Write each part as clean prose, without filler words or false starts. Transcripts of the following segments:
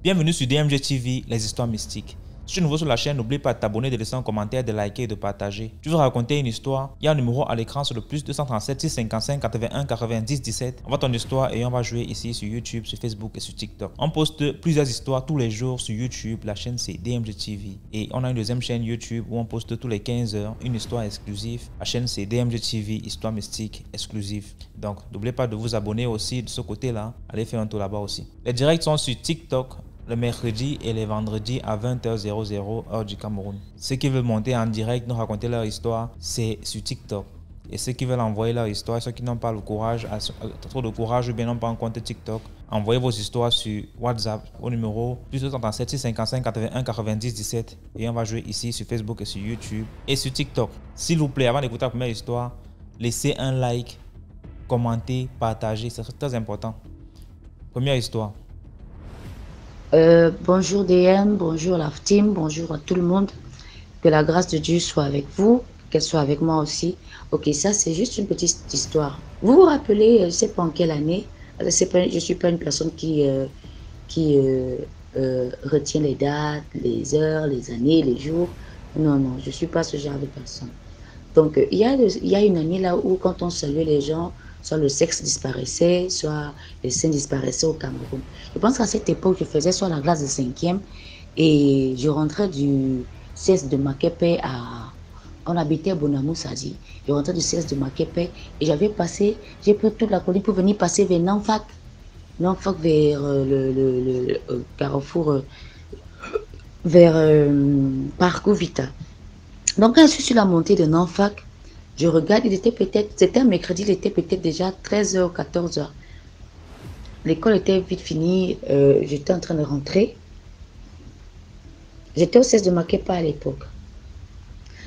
Bienvenue sur DMG TV, les histoires mystiques. Si tu es nouveau sur la chaîne, n'oublie pas de t'abonner, de laisser un commentaire, de liker et de partager. Tu veux raconter une histoire? Il y a un numéro à l'écran sur le plus 237 655 81 90 17. Envoie ton histoire et on va jouer ici sur YouTube, sur Facebook et sur TikTok. On poste plusieurs histoires tous les jours sur YouTube. La chaîne c'est DMG TV. Et on a une deuxième chaîne YouTube où on poste tous les 15 heures une histoire exclusive. La chaîne c'est DMG TV, histoire mystique exclusive. Donc n'oubliez pas de vous abonner aussi de ce côté-là. Allez faire un tour là-bas aussi. Les directs sont sur TikTok le mercredi et les vendredis à 20h00 heure du Cameroun. Ceux qui veulent monter en direct, nous raconter leur histoire, c'est sur TikTok. Et ceux qui veulent envoyer leur histoire, ceux qui n'ont pas le courage, trop de courage ou bien n'ont pas un compte TikTok, envoyez vos histoires sur WhatsApp au numéro plus 237 655 81 90 17 et on va jouer ici sur Facebook et sur YouTube et sur TikTok. S'il vous plaît, avant d'écouter la première histoire, laissez un like, commentez, partagez, c'est très important. Première histoire. Bonjour DM, bonjour la team, bonjour à tout le monde. Que la grâce de Dieu soit avec vous, qu'elle soit avec moi aussi. Ok, ça c'est juste une petite histoire. Vous vous rappelez, je ne sais pas en quelle année, je ne suis pas une personne qui retient les dates, les heures, les années, les jours. Non, non, je ne suis pas ce genre de personne. Donc, il y a une année là où quand on saluait les gens, soit le sexe disparaissait, soit les seins disparaissaient au Cameroun. Je pense qu'à cette époque, je faisais soit la classe de 5e et je rentrais du CES de Makepe à... On habitait à Bonamou, ça dit. Je rentrais du CES de Makepe et j'ai pris toute la colline pour venir passer vers Nanfak. Nanfak vers le carrefour, vers Parcours Vita. Donc, quand je suis sur la montée de Nanfak, je regarde, c'était un mercredi, il était peut-être déjà 13h, 14h. L'école était vite finie, j'étais en train de rentrer. J'étais au CES de Makepa à l'époque.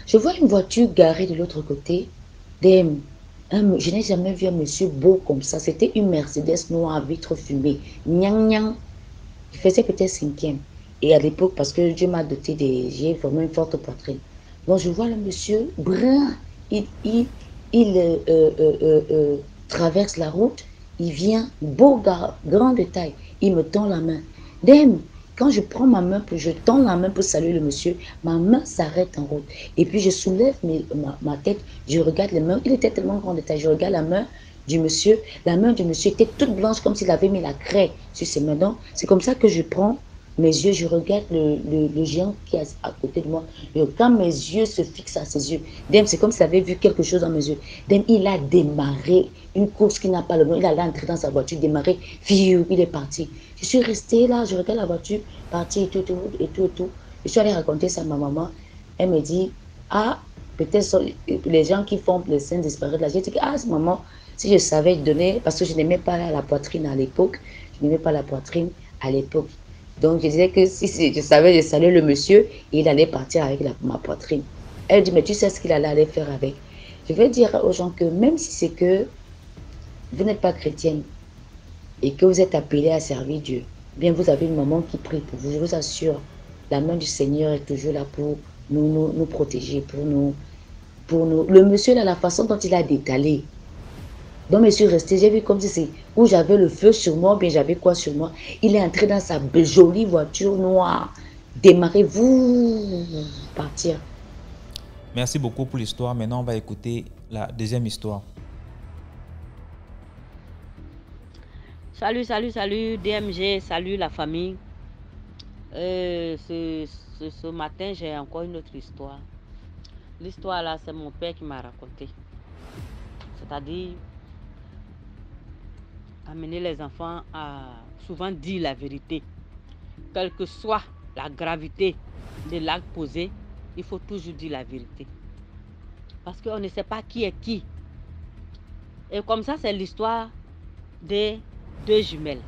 Je vois une voiture garée de l'autre côté. Je n'ai jamais vu un monsieur beau comme ça. C'était une Mercedes noire, vitre fumée. Nyang nyang. Il faisait peut-être 5e. Et à l'époque, parce que Dieu m'a doté j'ai vraiment une forte poitrine. Donc je vois le monsieur brun. Il traverse la route. Il vient, beau gars, grand de taille. Il me tend la main. Quand je prends ma main, je tends la main pour saluer le monsieur, ma main s'arrête en route. Et puis je soulève ma tête, je regarde les mains. Il était tellement grand de taille. Je regarde la main du monsieur. La main du monsieur était toute blanche comme s'il avait mis la craie sur ses mains. Donc, c'est comme ça que je prends mes yeux, je regarde le géant qui est à côté de moi. Et quand mes yeux se fixent à ses yeux, c'est comme s'il avait vu quelque chose dans mes yeux. Il a démarré une course qui n'a pas le nom. Il allait entrer dans sa voiture, démarrer, il est parti. Je suis restée là, je regarde la voiture, partie et tout. Je suis allée raconter ça à ma maman. Elle me dit, ah, peut-être les gens qui font les seins disparaître là. J'ai dit, ah, maman, si je savais donner, parce que je n'aimais pas la poitrine à l'époque, Donc, je disais que si je savais, je saluais le monsieur et il allait partir avec ma poitrine. Elle dit, mais tu sais ce qu'il allait faire avec. Je veux dire aux gens que même si c'est que vous n'êtes pas chrétienne et que vous êtes appelé à servir Dieu, bien vous avez une maman qui prie pour vous. Je vous assure, la main du Seigneur est toujours là pour nous protéger, pour nous. Le monsieur, là, la façon dont il a détalé, donc, je suis restée, j'ai vu comme si c'est où j'avais le feu sur moi, bien j'avais quoi sur moi. Il est entré dans sa jolie voiture noire, démarrer, vous partir. Merci beaucoup pour l'histoire. Maintenant, on va écouter la deuxième histoire. Salut DMG, salut la famille. Ce matin, j'ai encore une autre histoire. L'histoire là, c'est mon père qui m'a raconté. C'est-à-dire, amener les enfants à souvent dire la vérité. Quelle que soit la gravité de l'acte posé, il faut toujours dire la vérité. Parce qu'on ne sait pas qui est qui. Et comme ça, c'est l'histoire des deux jumelles.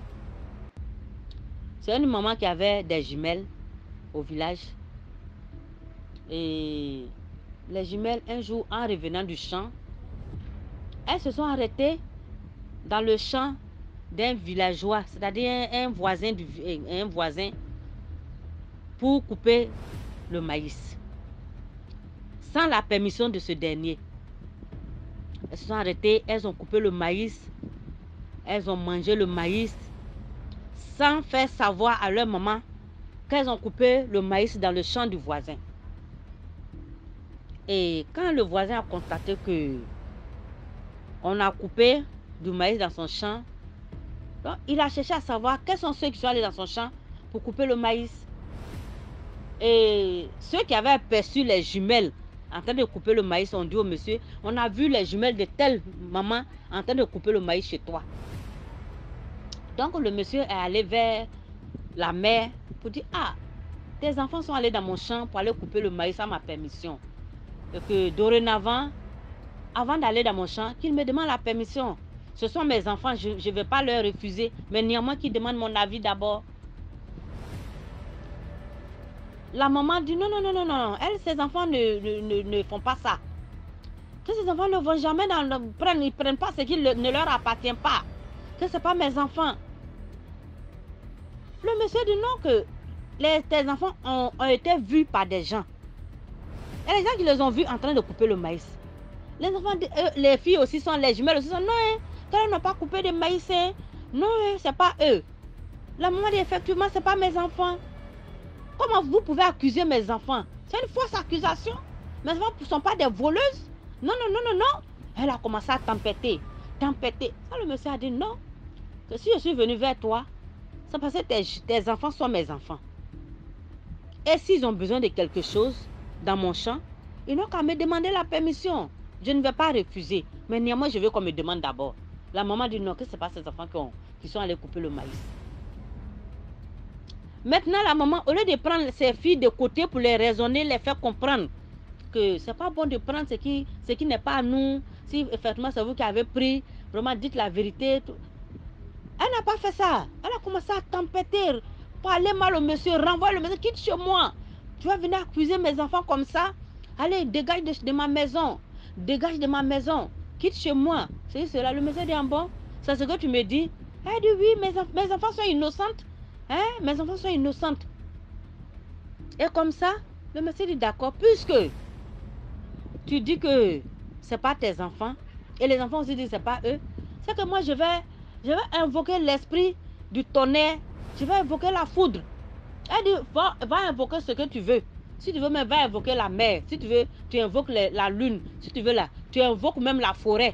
C'est une maman qui avait des jumelles au village. Et les jumelles, un jour, en revenant du champ, elles se sont arrêtées dans le champ d'un villageois, c'est-à-dire un voisin, pour couper le maïs. Sans la permission de ce dernier. Elles se sont arrêtées, elles ont coupé le maïs, elles ont mangé le maïs sans faire savoir à leur maman qu'elles ont coupé le maïs dans le champ du voisin. Et quand le voisin a constaté que on a coupé du maïs dans son champ, donc il a cherché à savoir quels sont ceux qui sont allés dans son champ pour couper le maïs. Et ceux qui avaient aperçu les jumelles en train de couper le maïs ont dit au monsieur, on a vu les jumelles de telle maman en train de couper le maïs chez toi. Donc le monsieur est allé vers la mère pour dire, ah, tes enfants sont allés dans mon champ pour aller couper le maïs sans ma permission. Et que dorénavant, avant d'aller dans mon champ, qu'ils me demandent la permission. Ce sont mes enfants, je ne vais pas leur refuser, mais néanmoins qu'ils demandent mon avis d'abord. La maman dit non, non, non, non, non, elle, ses enfants ne font pas ça. Que ces enfants ne vont jamais ils ne prennent pas ce qui ne leur appartient pas. Que ce n'est pas mes enfants. Le monsieur dit non, que tes enfants ont été vus par des gens. Et les gens qui les ont vus en train de couper le maïs. Les enfants, les filles aussi sont, les jumelles aussi sont, non, hein, elles n'ont pas coupé de maïs, hein. Non, hein, ce n'est pas eux. La maman dit effectivement, ce n'est pas mes enfants. Comment vous pouvez accuser mes enfants? C'est une fausse accusation. Mes enfants ne sont pas des voleuses. Non, non, non, non, non. Elle a commencé à tempêter. Tempêter. Ça, le monsieur a dit non. Que si je suis venu vers toi, c'est parce que tes enfants sont mes enfants. Et s'ils ont besoin de quelque chose dans mon champ, ils n'ont qu'à me demander la permission. Je ne vais pas refuser. Mais néanmoins, je veux qu'on me demande d'abord. La maman dit non, que ce n'est pas ces enfants qui sont allés couper le maïs. Maintenant, la maman, au lieu de prendre ses filles de côté pour les raisonner, les faire comprendre que ce n'est pas bon de prendre ce qui n'est pas à nous. Si effectivement c'est vous qui avez pris, vraiment dites la vérité. Elle n'a pas fait ça. Elle a commencé à tempêter, parler mal au monsieur, renvoyer le monsieur, quitte chez moi. Tu vas venir accuser mes enfants comme ça. Allez, dégage de ma maison. Dégage de ma maison. Quitte chez moi. C'est cela. Le monsieur dit en bon, c'est ce que tu me dis. Elle dit oui, mes enfants sont innocentes. Hein? Mes enfants sont innocentes. Et comme ça, le monsieur dit d'accord, puisque tu dis que ce n'est pas tes enfants, et les enfants aussi disent que ce n'est pas eux, c'est que moi je vais invoquer l'esprit du tonnerre, je vais invoquer la foudre. Elle dit, va invoquer ce que tu veux. Si tu veux, mais va invoquer la mer. Si tu veux, tu invoques la lune. Si tu veux, tu invoques même la forêt.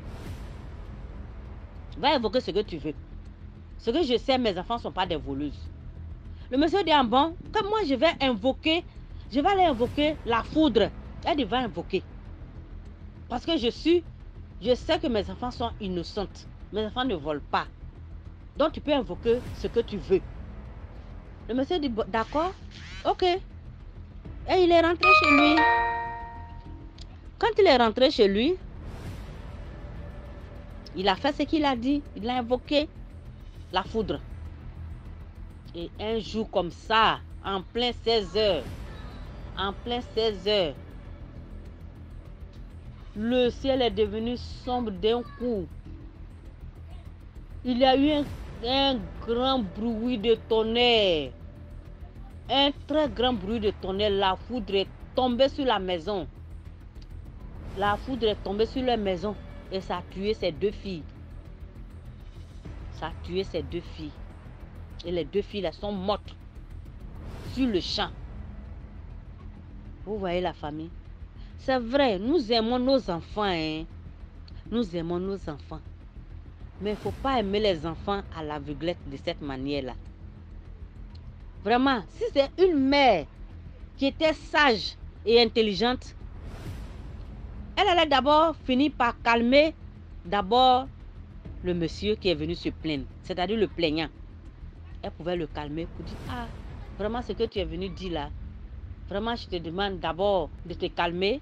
Va invoquer ce que tu veux. Ce que je sais, mes enfants ne sont pas des voleuses. Le monsieur dit, bon, comme moi je vais aller invoquer la foudre. Elle dit, va invoquer. Parce que je sais que mes enfants sont innocentes. Mes enfants ne volent pas. Donc tu peux invoquer ce que tu veux. Le monsieur dit, d'accord, ok. Et il est rentré chez lui. Quand il est rentré chez lui, il a fait ce qu'il a dit. Il a invoqué la foudre. Et un jour comme ça, en plein 16 heures, le ciel est devenu sombre d'un coup. Il y a eu un grand bruit de tonnerre. Un très grand bruit de tonnerre. La foudre est tombée sur la maison. La foudre est tombée sur la maison et ça a tué ses deux filles. Ça a tué ses deux filles. Et les deux filles là sont mortes sur le champ. Vous voyez la famille? C'est vrai, nous aimons nos enfants. Hein? Nous aimons nos enfants. Mais il ne faut pas aimer les enfants à l'aveuglette de cette manière-là. Vraiment, si c'est une mère qui était sage et intelligente, elle allait d'abord finir par calmer d'abord le monsieur qui est venu se plaindre, c'est-à-dire le plaignant. Elle pouvait le calmer pour dire, ah, vraiment ce que tu es venu dire là, vraiment je te demande d'abord de te calmer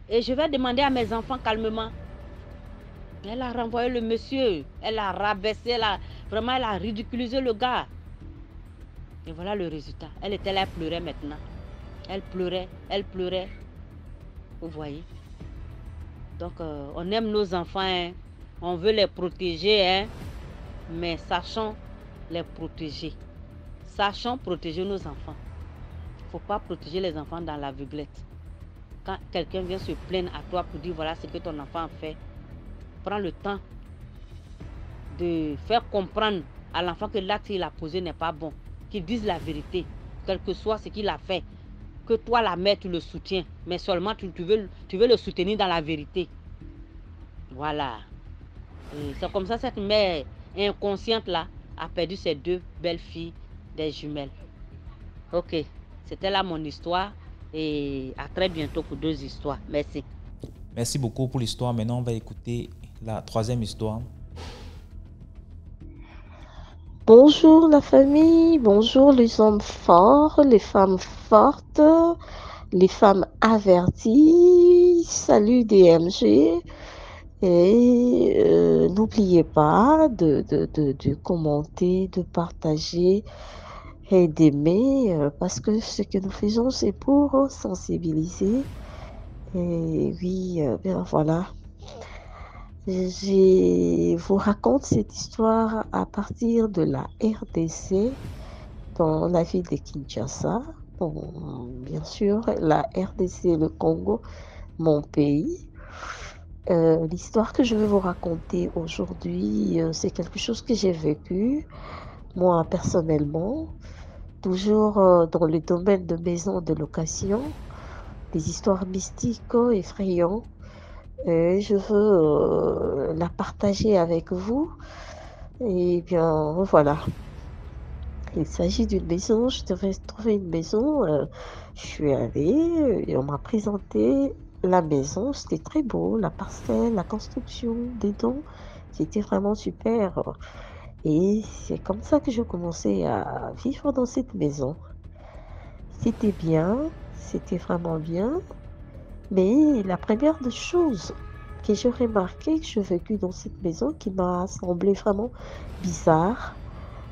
et je vais demander à mes enfants calmement. Elle a renvoyé le monsieur, elle a rabaissé, vraiment elle a ridiculisé le gars. Et voilà le résultat. Elle était là, elle pleurait maintenant. Elle pleurait. Vous voyez? Donc on aime nos enfants, hein? On veut les protéger, hein? Mais sachons les protéger. Sachons protéger nos enfants. Il ne faut pas protéger les enfants dans l'aveuglette. Quand quelqu'un vient se plaindre à toi pour dire voilà ce que ton enfant a fait, prends le temps de faire comprendre à l'enfant que l'acte qu'il a posé n'est pas bon, qu'il dise la vérité, quel que soit ce qu'il a fait, que toi, la mère, tu le soutiens, mais seulement tu veux le soutenir dans la vérité. Voilà. C'est comme ça, cette mère inconsciente-là a perdu ses 2 belles filles, des jumelles. Ok, c'était là mon histoire et à très bientôt pour 2 histoires. Merci. Merci beaucoup pour l'histoire. Maintenant, on va écouter la 3e histoire. Bonjour la famille, bonjour les hommes forts, les femmes fortes, les femmes averties. Salut DMG. Et n'oubliez pas de commenter, de partager et d'aimer parce que ce que nous faisons, c'est pour sensibiliser. Et oui, bien voilà. Je vous raconte cette histoire à partir de la RDC dans la ville de Kinshasa. Bon, bien sûr, la RDC, le Congo, mon pays. L'histoire que je vais vous raconter aujourd'hui, c'est quelque chose que j'ai vécu, moi personnellement, toujours dans le domaine de maisons de location, des histoires mystiques effrayantes. Et je veux la partager avec vous. Et bien, voilà. Il s'agit d'une maison, je devais trouver une maison. Je suis allée et on m'a présenté la maison. C'était très beau, la parcelle, la construction des dons. C'était vraiment super. Et c'est comme ça que je commençais à vivre dans cette maison. C'était bien, c'était vraiment bien. Mais la première des choses que j'ai remarqué, que j'ai vécu dans cette maison, qui m'a semblé vraiment bizarre,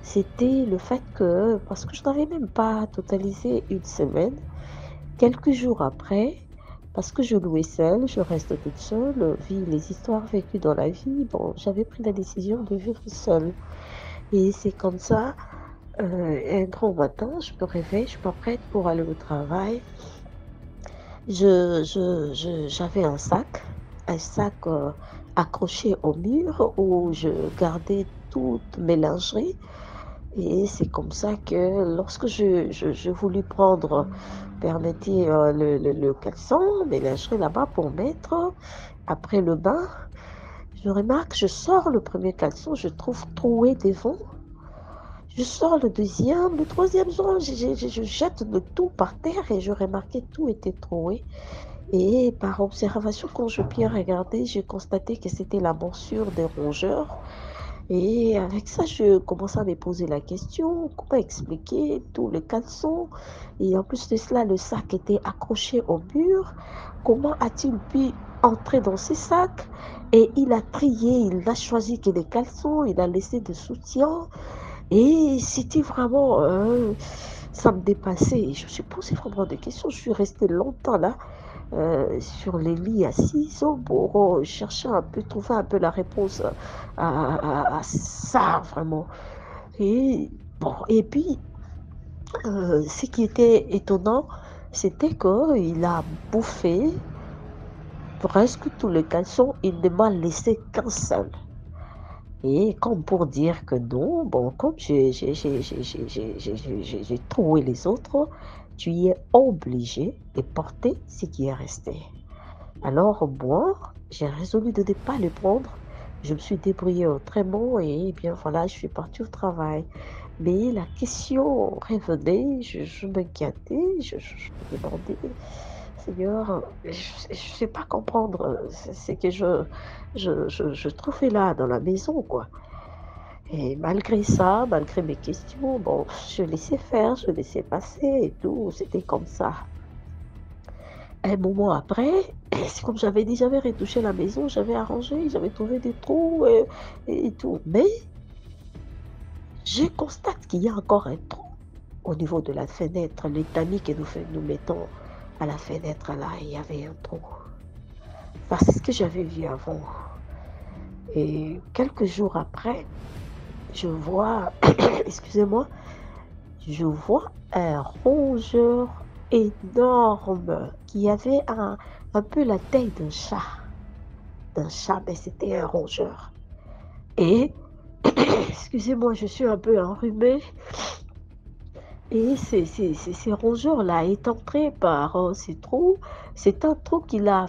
c'était le fait que, parce que je n'avais même pas totalisé une semaine, quelques jours après, parce que je louais seule, je reste toute seule, vu les histoires vécues dans la vie, bon, j'avais pris la décision de vivre seule. Et c'est comme ça, un grand matin, je me réveille, je m'apprête pour aller au travail. J'avais un sac accroché au mur où je gardais toutes mes lingeries. Et c'est comme ça que lorsque je voulus prendre, permettez le caleçon, mes lingeries là-bas pour mettre, après le bain, je remarque, je sors le premier caleçon, je trouve troué devant. Je sors le deuxième, le troisième jour, je jette le tout par terre et je remarquais tout était troué. Et par observation, quand je bien regardé, j'ai constaté que c'était la morsure des rongeurs. Et avec ça, je commençais à me poser la question, comment expliquer tout le caleçon? Et en plus de cela, le sac était accroché au mur. Comment a-t-il pu entrer dans ce sac? Et il a trié, il n'a choisi que des caleçons, il a laissé des soutiens. Et c'était vraiment, ça me dépassait. Je me suis posé vraiment des questions. Je suis restée longtemps là, sur les lits assises pour chercher un peu, trouver un peu la réponse à ça, vraiment. Et bon, et puis, ce qui était étonnant, c'était qu'il a bouffé presque tous les caleçons. Il ne m'a laissé qu'un seul. Et comme pour dire que non, bon, comme j'ai trouvé les autres, tu y es obligé de porter ce qui est resté. Alors moi, j'ai résolu de ne pas le prendre. Je me suis débrouillée autrement et bien voilà, je suis partie au travail. Mais la question revenait, je m'inquiétais, je me demandais, Seigneur, je ne sais pas comprendre ce que je trouvais là dans la maison, quoi. Et malgré ça, malgré mes questions, bon, je laissais faire, je laissais passer et tout, c'était comme ça. Un moment après, c'est comme j'avais dit, j'avais retouché la maison, j'avais arrangé, j'avais trouvé des trous et tout. Mais je constate qu'il y a encore un trou au niveau de la fenêtre, les tamis que nous mettons à la fenêtre, là, il y avait un trou. Enfin, c'est ce que j'avais vu avant. Et quelques jours après, je vois, excusez-moi, je vois un rongeur énorme qui avait un peu la taille d'un chat, mais c'était un rongeur. Et Excusez-moi, je suis un peu enrhumée. Et ces rongeurs-là est entré par ces trous. C'est un trou qu'il a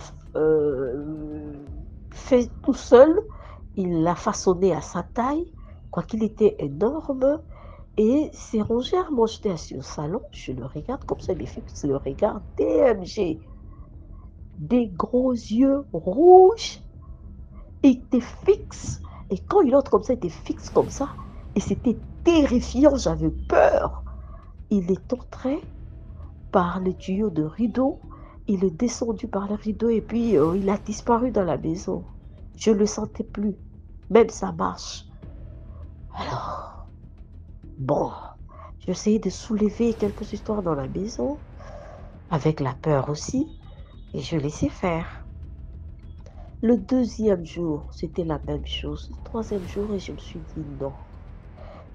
fait tout seul. Il l'a façonné à sa taille, quoiqu'il était énorme. Et ces rongeurs, moi j'étais assis au salon, je le regarde comme ça, les filles le regardent. DMG, des gros yeux rouges, il était fixe. Et quand il entre comme ça, il était fixe comme ça. Et c'était terrifiant, j'avais peur. Il est entré par le tuyau de rideau, il est descendu par le rideau et puis il a disparu dans la maison. Je ne le sentais plus, même sa marche. Alors, bon, j'essayais de soulever quelques histoires dans la maison, avec la peur aussi, et je laissais faire. Le deuxième jour, c'était la même chose. Le troisième jour, et je me suis dit non,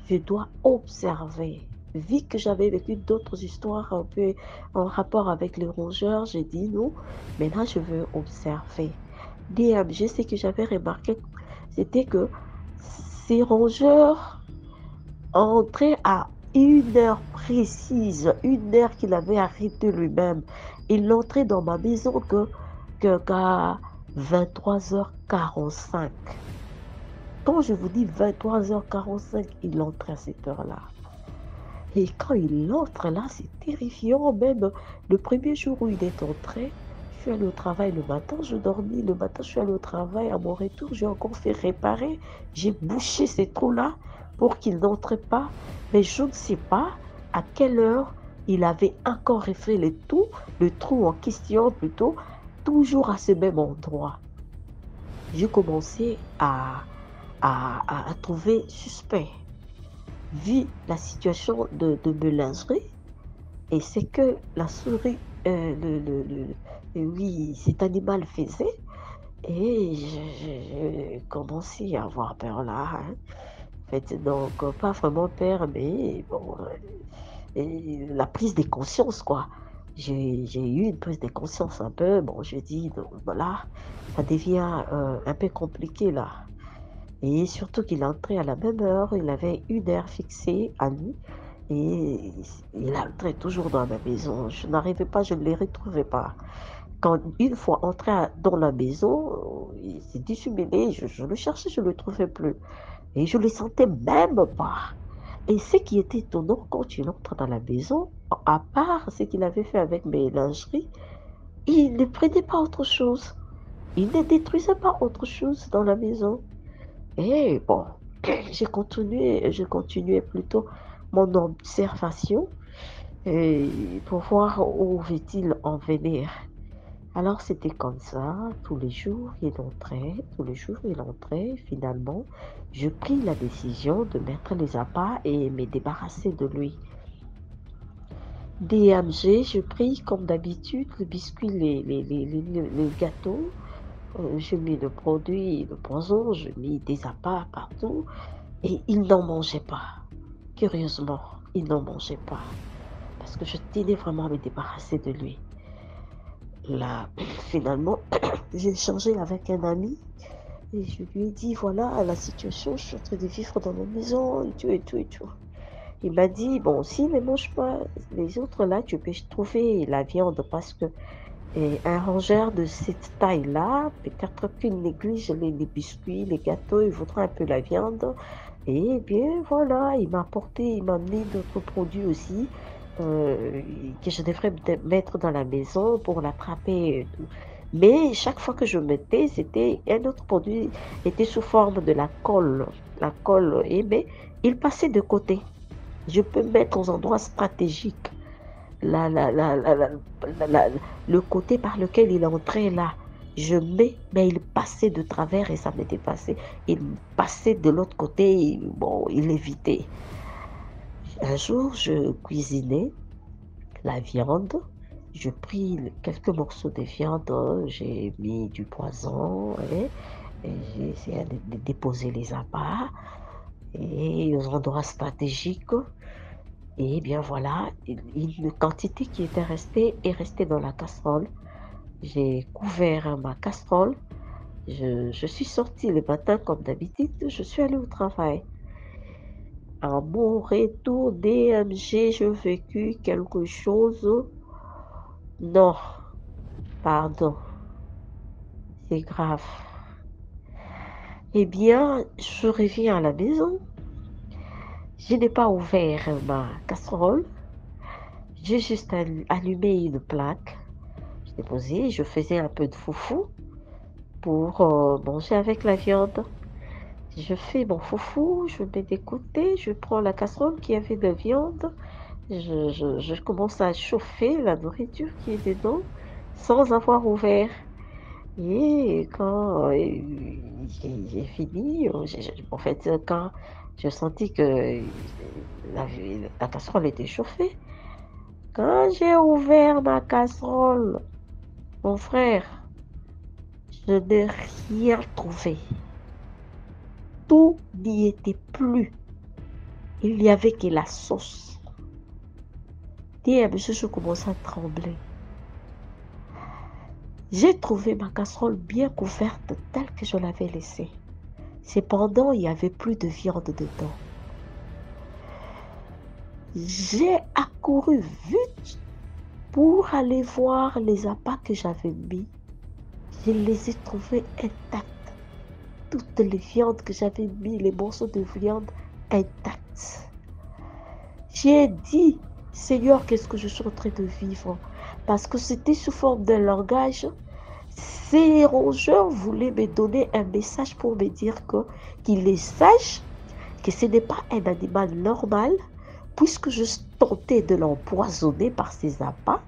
je dois observer. Vu que j'avais vécu d'autres histoires un peu en rapport avec les rongeurs, j'ai dit non, maintenant je veux observer. DMG, ce que j'avais remarqué, c'était que ces rongeurs entraient à une heure précise, une heure qu'il avait arrêté lui-même. Il n'entrait dans ma maison qu'à 23h45. Quand je vous dis 23h45, il entrait à cette heure-là. Et quand il entre là, c'est terrifiant. Même le premier jour où il est entré, je suis allée au travail le matin, je dormis. Le matin, je suis allée au travail. À mon retour, j'ai encore fait réparer. J'ai bouché ces trous-là pour qu'il n'entre pas. Mais je ne sais pas à quelle heure il avait encore refait le trou en question plutôt, toujours à ce même endroit. J'ai commencé à trouver suspect. Vu la situation de lingerie, et c'est que la souris, oui, cet animal faisait, et j'ai commencé à avoir peur là. Hein. En fait, donc, pas vraiment peur, mais bon, et la prise de conscience, quoi. J'ai eu une prise de conscience un peu, bon, je dis, donc, voilà, ça devient un peu compliqué là. Et surtout qu'il entrait à la même heure, il avait une heure fixée à lui et il entrait toujours dans ma maison. Je n'arrivais pas, je ne les retrouvais pas. Quand une fois entré dans la maison, il s'est dissimulé, je le cherchais, je ne le trouvais plus. Et je ne le sentais même pas. Et ce qui était étonnant, quand il entre dans la maison, à part ce qu'il avait fait avec mes lingeries, il ne prenait pas autre chose. Il ne détruisait pas autre chose dans la maison. Et bon, j'ai continué plutôt mon observation pour voir où va-t-il en venir. Alors c'était comme ça, tous les jours il entrait, tous les jours il entrait. Finalement, je pris la décision de mettre les appâts et me débarrasser de lui. DMG, je pris comme d'habitude le biscuit, les gâteaux. J'ai mis le produit, le poison, j'ai mis des appâts partout. Et il n'en mangeait pas. Curieusement, il n'en mangeait pas. Parce que je tenais vraiment à me débarrasser de lui. Là, finalement, j'ai échangé avec un ami et je lui ai dit, voilà la situation, je suis en train de vivre dans ma maison et tout et tout et tout. Il m'a dit, bon, s'il ne mange pas les autres là, tu peux trouver la viande parce que un rongeur de cette taille-là, peut-être qu'il néglige les biscuits, les gâteaux, il voudra un peu la viande. Et bien voilà, il m'a amené d'autres produits aussi que je devrais mettre dans la maison pour l'attraper. Mais chaque fois que je mettais, c'était un autre produit, était sous forme de la colle. La colle, mais il passait de côté. Je peux mettre aux endroits stratégiques le côté par lequel il entrait là. Je mets, mais il passait de travers et ça me dépassait. Il passait de l'autre côté, et, bon, il évitait. Un jour, je cuisinais la viande. Je pris quelques morceaux de viande, j'ai mis du poison et j'ai essayé de déposer les appâts et aux endroits stratégiques. Et bien voilà, une quantité qui était restée est restée dans la casserole. J'ai couvert ma casserole Je suis sortie le matin comme d'habitude, je suis allée au travail. À mon retour DMG, j'ai vécu quelque chose. Non, pardon, c'est grave. Eh bien, je reviens à la maison. Je n'ai pas ouvert ma casserole. J'ai juste allumé une plaque. Je l'ai posée, je faisais un peu de foufou pour manger avec la viande. Je fais mon foufou, je mets des côtés, je prends la casserole qui avait de la viande, je commence à chauffer la nourriture qui est dedans sans avoir ouvert. Et quand j'ai fini, en fait, quand j'ai senti que la, la casserole était chauffée, quand j'ai ouvert ma casserole, mon frère, je n'ai rien trouvé. Tout n'y était plus. Il n'y avait que la sauce. Et monsieur, je commençais à trembler. J'ai trouvé ma casserole bien couverte telle que je l'avais laissée. Cependant, il n'y avait plus de viande dedans. J'ai accouru vite pour aller voir les appâts que j'avais mis. Je les ai trouvés intacts. Toutes les viandes que j'avais mis, les morceaux de viande intacts. J'ai dit, Seigneur, qu'est-ce que je suis en train de vivre? Parce que c'était sous forme d'un langage. Ces rongeurs voulaient me donner un message pour me dire qu'il les sache que ce n'est pas un animal normal, puisque je tentais de l'empoisonner par ses appâts.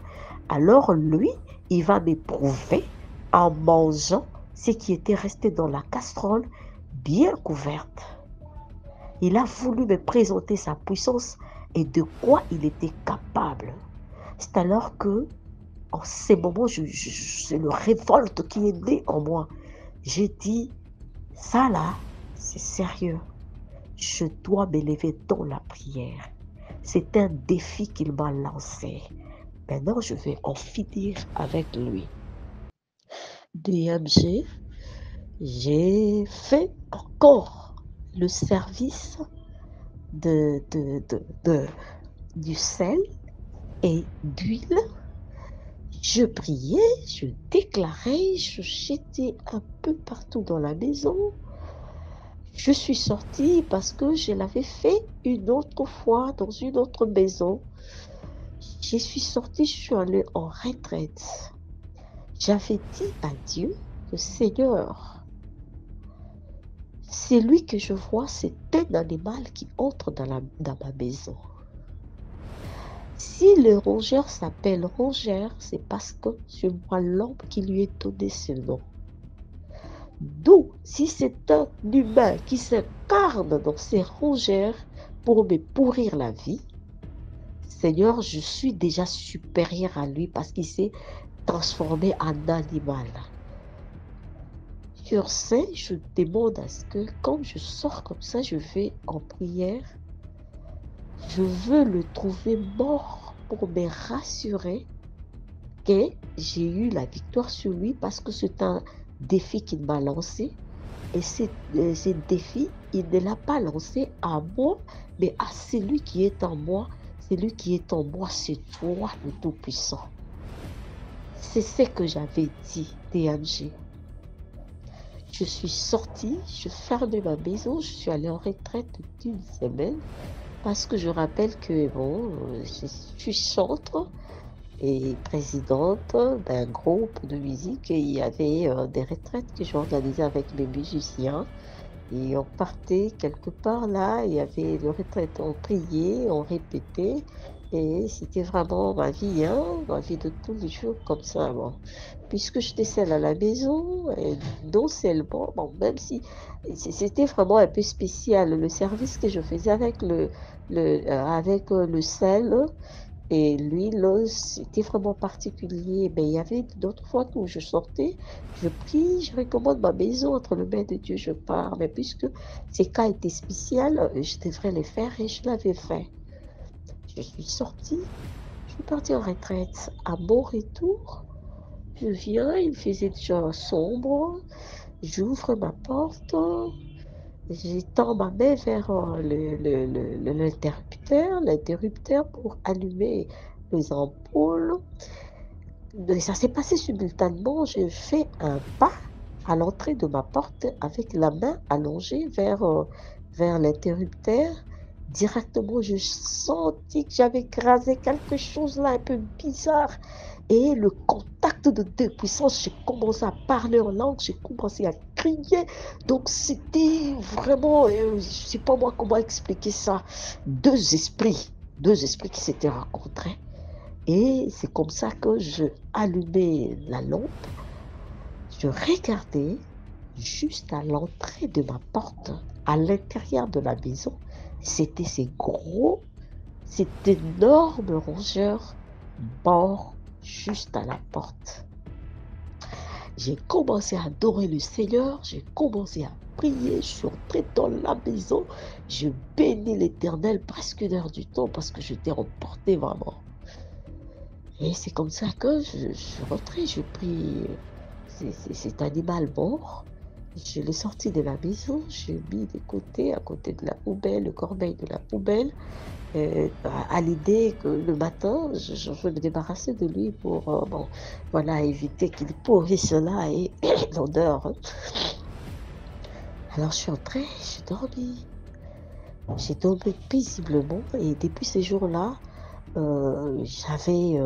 Alors lui, il va m'éprouver en mangeant ce qui était resté dans la casserole bien couverte. Il a voulu me présenter sa puissance et de quoi il était capable. C'est alors que, en ces moments, c'est le révolte qui est né en moi. J'ai dit, ça là, c'est sérieux. Je dois m'élever dans la prière. C'est un défi qu'il m'a lancé. Maintenant, je vais en finir avec lui. DMG, j'ai fait encore le service du sel et d'huile. Je priais, je déclarais, je jetais un peu partout dans la maison. Je suis sortie parce que je l'avais fait une autre fois dans une autre maison. Je suis sortie, je suis allée en retraite. J'avais dit à Dieu que Seigneur, celui que je vois, c'est un animal qui entre dans ma maison. Si le rongeur s'appelle rongeur, c'est parce que c'est moi l'homme qui lui ai donné ce nom. D'où, si c'est un humain qui s'incarne dans ces rongeurs pour me pourrir la vie, Seigneur, je suis déjà supérieur à lui parce qu'il s'est transformé en animal. Sur ce, je demande à ce que quand je sors comme ça, je vais en prière. Je veux le trouver mort pour me rassurer que j'ai eu la victoire sur lui parce que c'est un défi qu'il m'a lancé. Et ce défi, il ne l'a pas lancé à moi, mais à celui qui est en moi. Celui qui est en moi, c'est toi le Tout-Puissant. C'est ce que j'avais dit, DMG. Je suis sortie, je fermais ma maison, je suis allée en retraite d'une semaine parce que je rappelle que je suis chantre et présidente d'un groupe de musique et il y avait des retraites que j'organisais avec mes musiciens et on partait quelque part là, il y avait les retraites, on priait, on répétait et c'était vraiment ma vie de tous les jours comme ça. Bon. Puisque j'étais seule à la maison, et non seulement, même si c'était vraiment un peu spécial, le service que je faisais avec le sel et l'huile, c'était vraiment particulier. Mais il y avait d'autres fois où je sortais, je prie, je recommande ma maison entre les mains de Dieu, je pars. Mais puisque ces cas étaient spéciaux, je devrais les faire et je l'avais fait. Je suis sortie, je suis partie en retraite. À mon retour, je viens, il faisait déjà sombre. J'ouvre ma porte, j'étends ma main vers l'interrupteur pour allumer les ampoules. Ça s'est passé simultanément. Je fais un pas à l'entrée de ma porte avec la main allongée vers l'interrupteur. Directement, je sentis que j'avais écrasé quelque chose là un peu bizarre. Et le contact de deux puissances, j'ai commencé à parler en langue, j'ai commencé à crier. Donc c'était vraiment, je ne sais pas moi comment expliquer ça, deux esprits qui s'étaient rencontrés. Et c'est comme ça que je allumais la lampe, je regardais juste à l'entrée de ma porte, à l'intérieur de la maison, c'était ces gros, cet énorme rongeur mort juste à la porte. J'ai commencé à adorer le Seigneur, j'ai commencé à prier, je suis entrée dans la maison, je bénis l'Éternel presque une heure du temps parce que j'étais emportée vraiment. Et c'est comme ça que je suis rentrée, je pris cet animal mort, je l'ai sorti de la maison, j'ai mis de côté, à côté de la poubelle, le corbeil de la poubelle, à l'idée que le matin, je veux me débarrasser de lui pour bon, voilà, éviter qu'il pourrisse là et l'odeur. Alors je suis entrée, j'ai dormi paisiblement et depuis ces jours-là, j'avais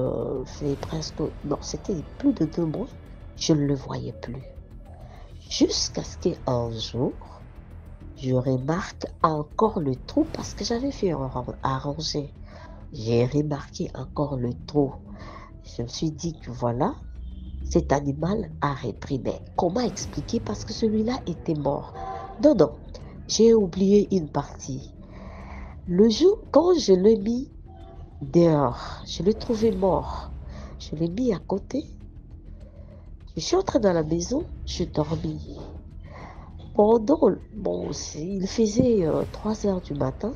fait presque, non, c'était plus de 2 mois, je ne le voyais plus. Jusqu'à ce qu'un jour, je remarque encore le trou parce que j'avais fait arranger. J'ai remarqué encore le trou. Je me suis dit que voilà, cet animal a repris. Mais comment expliquer? Parce que celui-là était mort. Non, non, j'ai oublié une partie. Le jour, quand je l'ai mis dehors, je l'ai trouvé mort. Je l'ai mis à côté. Je suis entrée dans la maison, je dormis. Bon, il faisait 3 heures du matin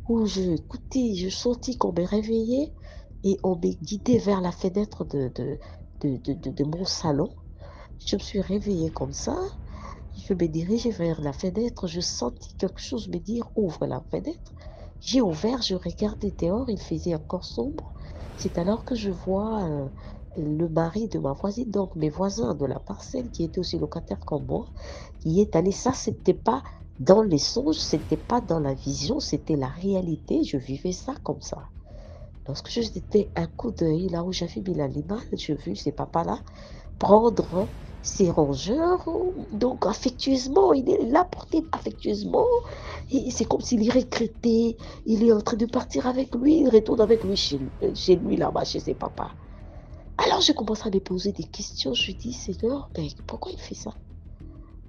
où je sentis qu'on me réveillait et on me guidait vers la fenêtre de mon salon. Je me suis réveillée comme ça, je me dirigeais vers la fenêtre, je sentis quelque chose me dire ouvre la fenêtre. J'ai ouvert, je regardais dehors, il faisait encore sombre. C'est alors que je vois le mari de ma voisine, donc mes voisins de la parcelle qui étaient aussi locataires comme moi, qui est allé. Ça, c'était pas dans les songes, c'était pas dans la vision, c'était la réalité. Je vivais ça comme ça. Lorsque je jetais un coup d'œil là où j'avais mis l'animal, j'ai vu ces papas-là prendre ses rongeurs, donc affectueusement, il est là porté affectueusement, et c'est comme s'il y regrettait, il est en train de partir avec lui, il retourne avec lui chez lui là-bas, chez ses papas. Alors je commence à me poser des questions, je lui dis, Seigneur, mais pourquoi il fait ça?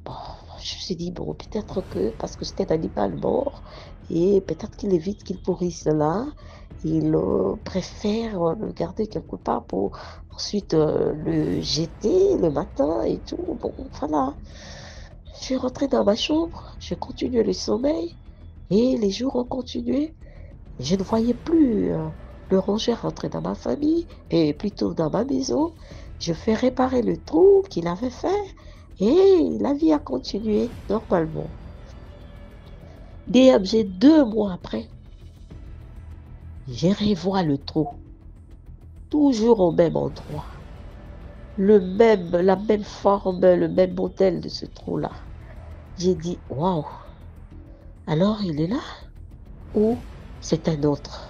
Bon, je me suis dit, bon, peut-être que parce que c'était un animal mort, et peut-être qu'il évite qu'il pourrisse là, il préfère le garder quelque part pour ensuite le jeter le matin et tout. Bon, voilà. Je suis rentrée dans ma chambre, j'ai continué le sommeil, et les jours ont continué. Je ne voyais plus le rongeur rentrer dans ma famille, et plutôt dans ma maison. Je fais réparer le trou qu'il avait fait, et la vie a continué normalement. J'ai 2 mois après, je revois le trou, toujours au même endroit, la même forme, le même modèle de ce trou-là. J'ai dit, waouh, alors il est là ou c'est un autre?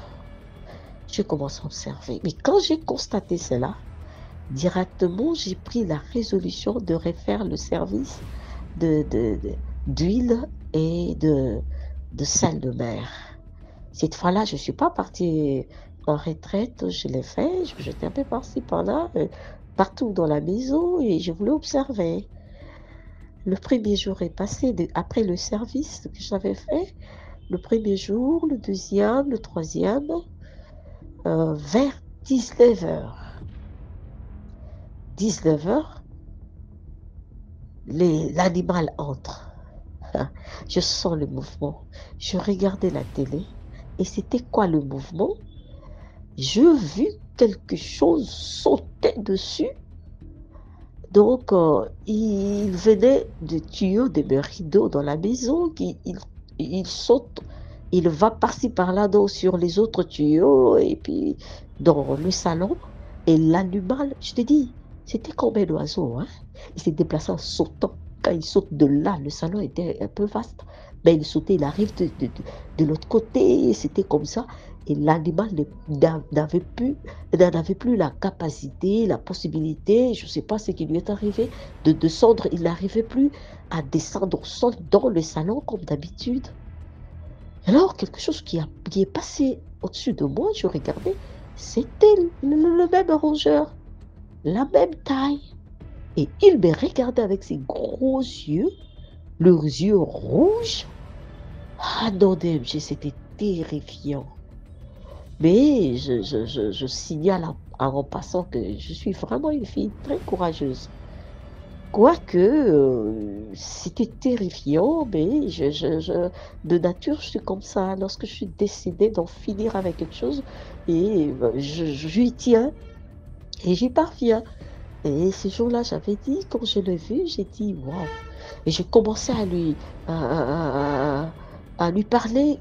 Je commence à observer. Mais quand j'ai constaté cela, directement, j'ai pris la résolution de refaire le service d'huile et de sel de mer. Cette fois-là, je ne suis pas partie en retraite, je l'ai fait, j'étais un peu par-ci, par-là, partout dans la maison et je voulais observer. Le premier jour est passé, après le service que j'avais fait, le premier jour, le deuxième, le troisième, vers 19h. 19h, l'animal entre. Je sens le mouvement. Je regardais la télé. Et c'était quoi le mouvement? Je vis quelque chose sauter dessus. Donc, il venait de tuyaux de mes rideaux dans la maison, il saute, il va par-ci par-là sur les autres tuyaux, et puis dans le salon, et l'animal, je te dis, c'était comme un oiseau, hein. Il s'est déplacé en sautant. Quand il saute de là, le salon était un peu vaste, mais il sautait, il arrive de l'autre côté, c'était comme ça, et l'animal n'en avait plus la capacité, la possibilité, je ne sais pas ce qui lui est arrivé, de descendre. Il n'arrivait plus à descendre au sol dans le salon comme d'habitude. Alors, quelque chose qui est passé au-dessus de moi, je regardais, c'était le même rongeur, la même taille. Et il me regardait avec ses gros yeux, leurs yeux rouges. Ah non, DMG, c'était terrifiant. Mais je signale en passant que je suis vraiment une fille très courageuse. Quoique, c'était terrifiant, mais de nature, je suis comme ça. Lorsque je suis décidée d'en finir avec quelque chose, et j'y tiens, et j'y parviens. Et ce jour-là, j'avais dit, quand je l'ai vu, j'ai dit, waouh. Et j'ai commencé à lui parler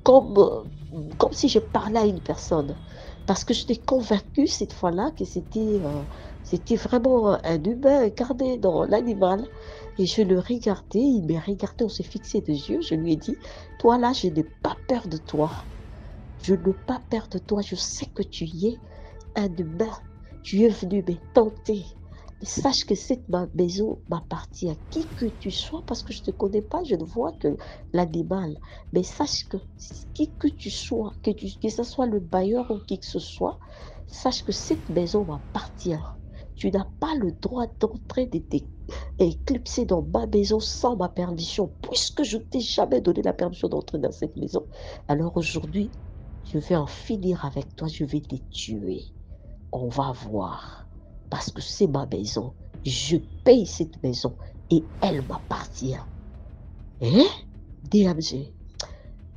comme, comme si je parlais à une personne. Parce que j'étais convaincue cette fois-là que c'était vraiment un humain incarné dans l'animal. Et je le regardais, il me regardait, on s'est fixé des yeux. Je lui ai dit, toi là, je n'ai pas peur de toi. Je n'ai pas peur de toi. Je sais que tu y es un humain. Tu es venu me tenter. Sache que cette maison m'appartient, à qui que tu sois, parce que je ne te connais pas, je ne vois que l'animal. Mais sache que qui que tu sois, que ce soit le bailleur ou qui que ce soit, sache que cette maison m'appartient. Tu n'as pas le droit d'entrer, d'éclipser dans ma maison sans ma permission, puisque je ne t'ai jamais donné la permission d'entrer dans cette maison. Alors aujourd'hui, je vais en finir avec toi, je vais te tuer. On va voir. Parce que c'est ma maison. Je paye cette maison et elle m'appartient. Hein? DMG.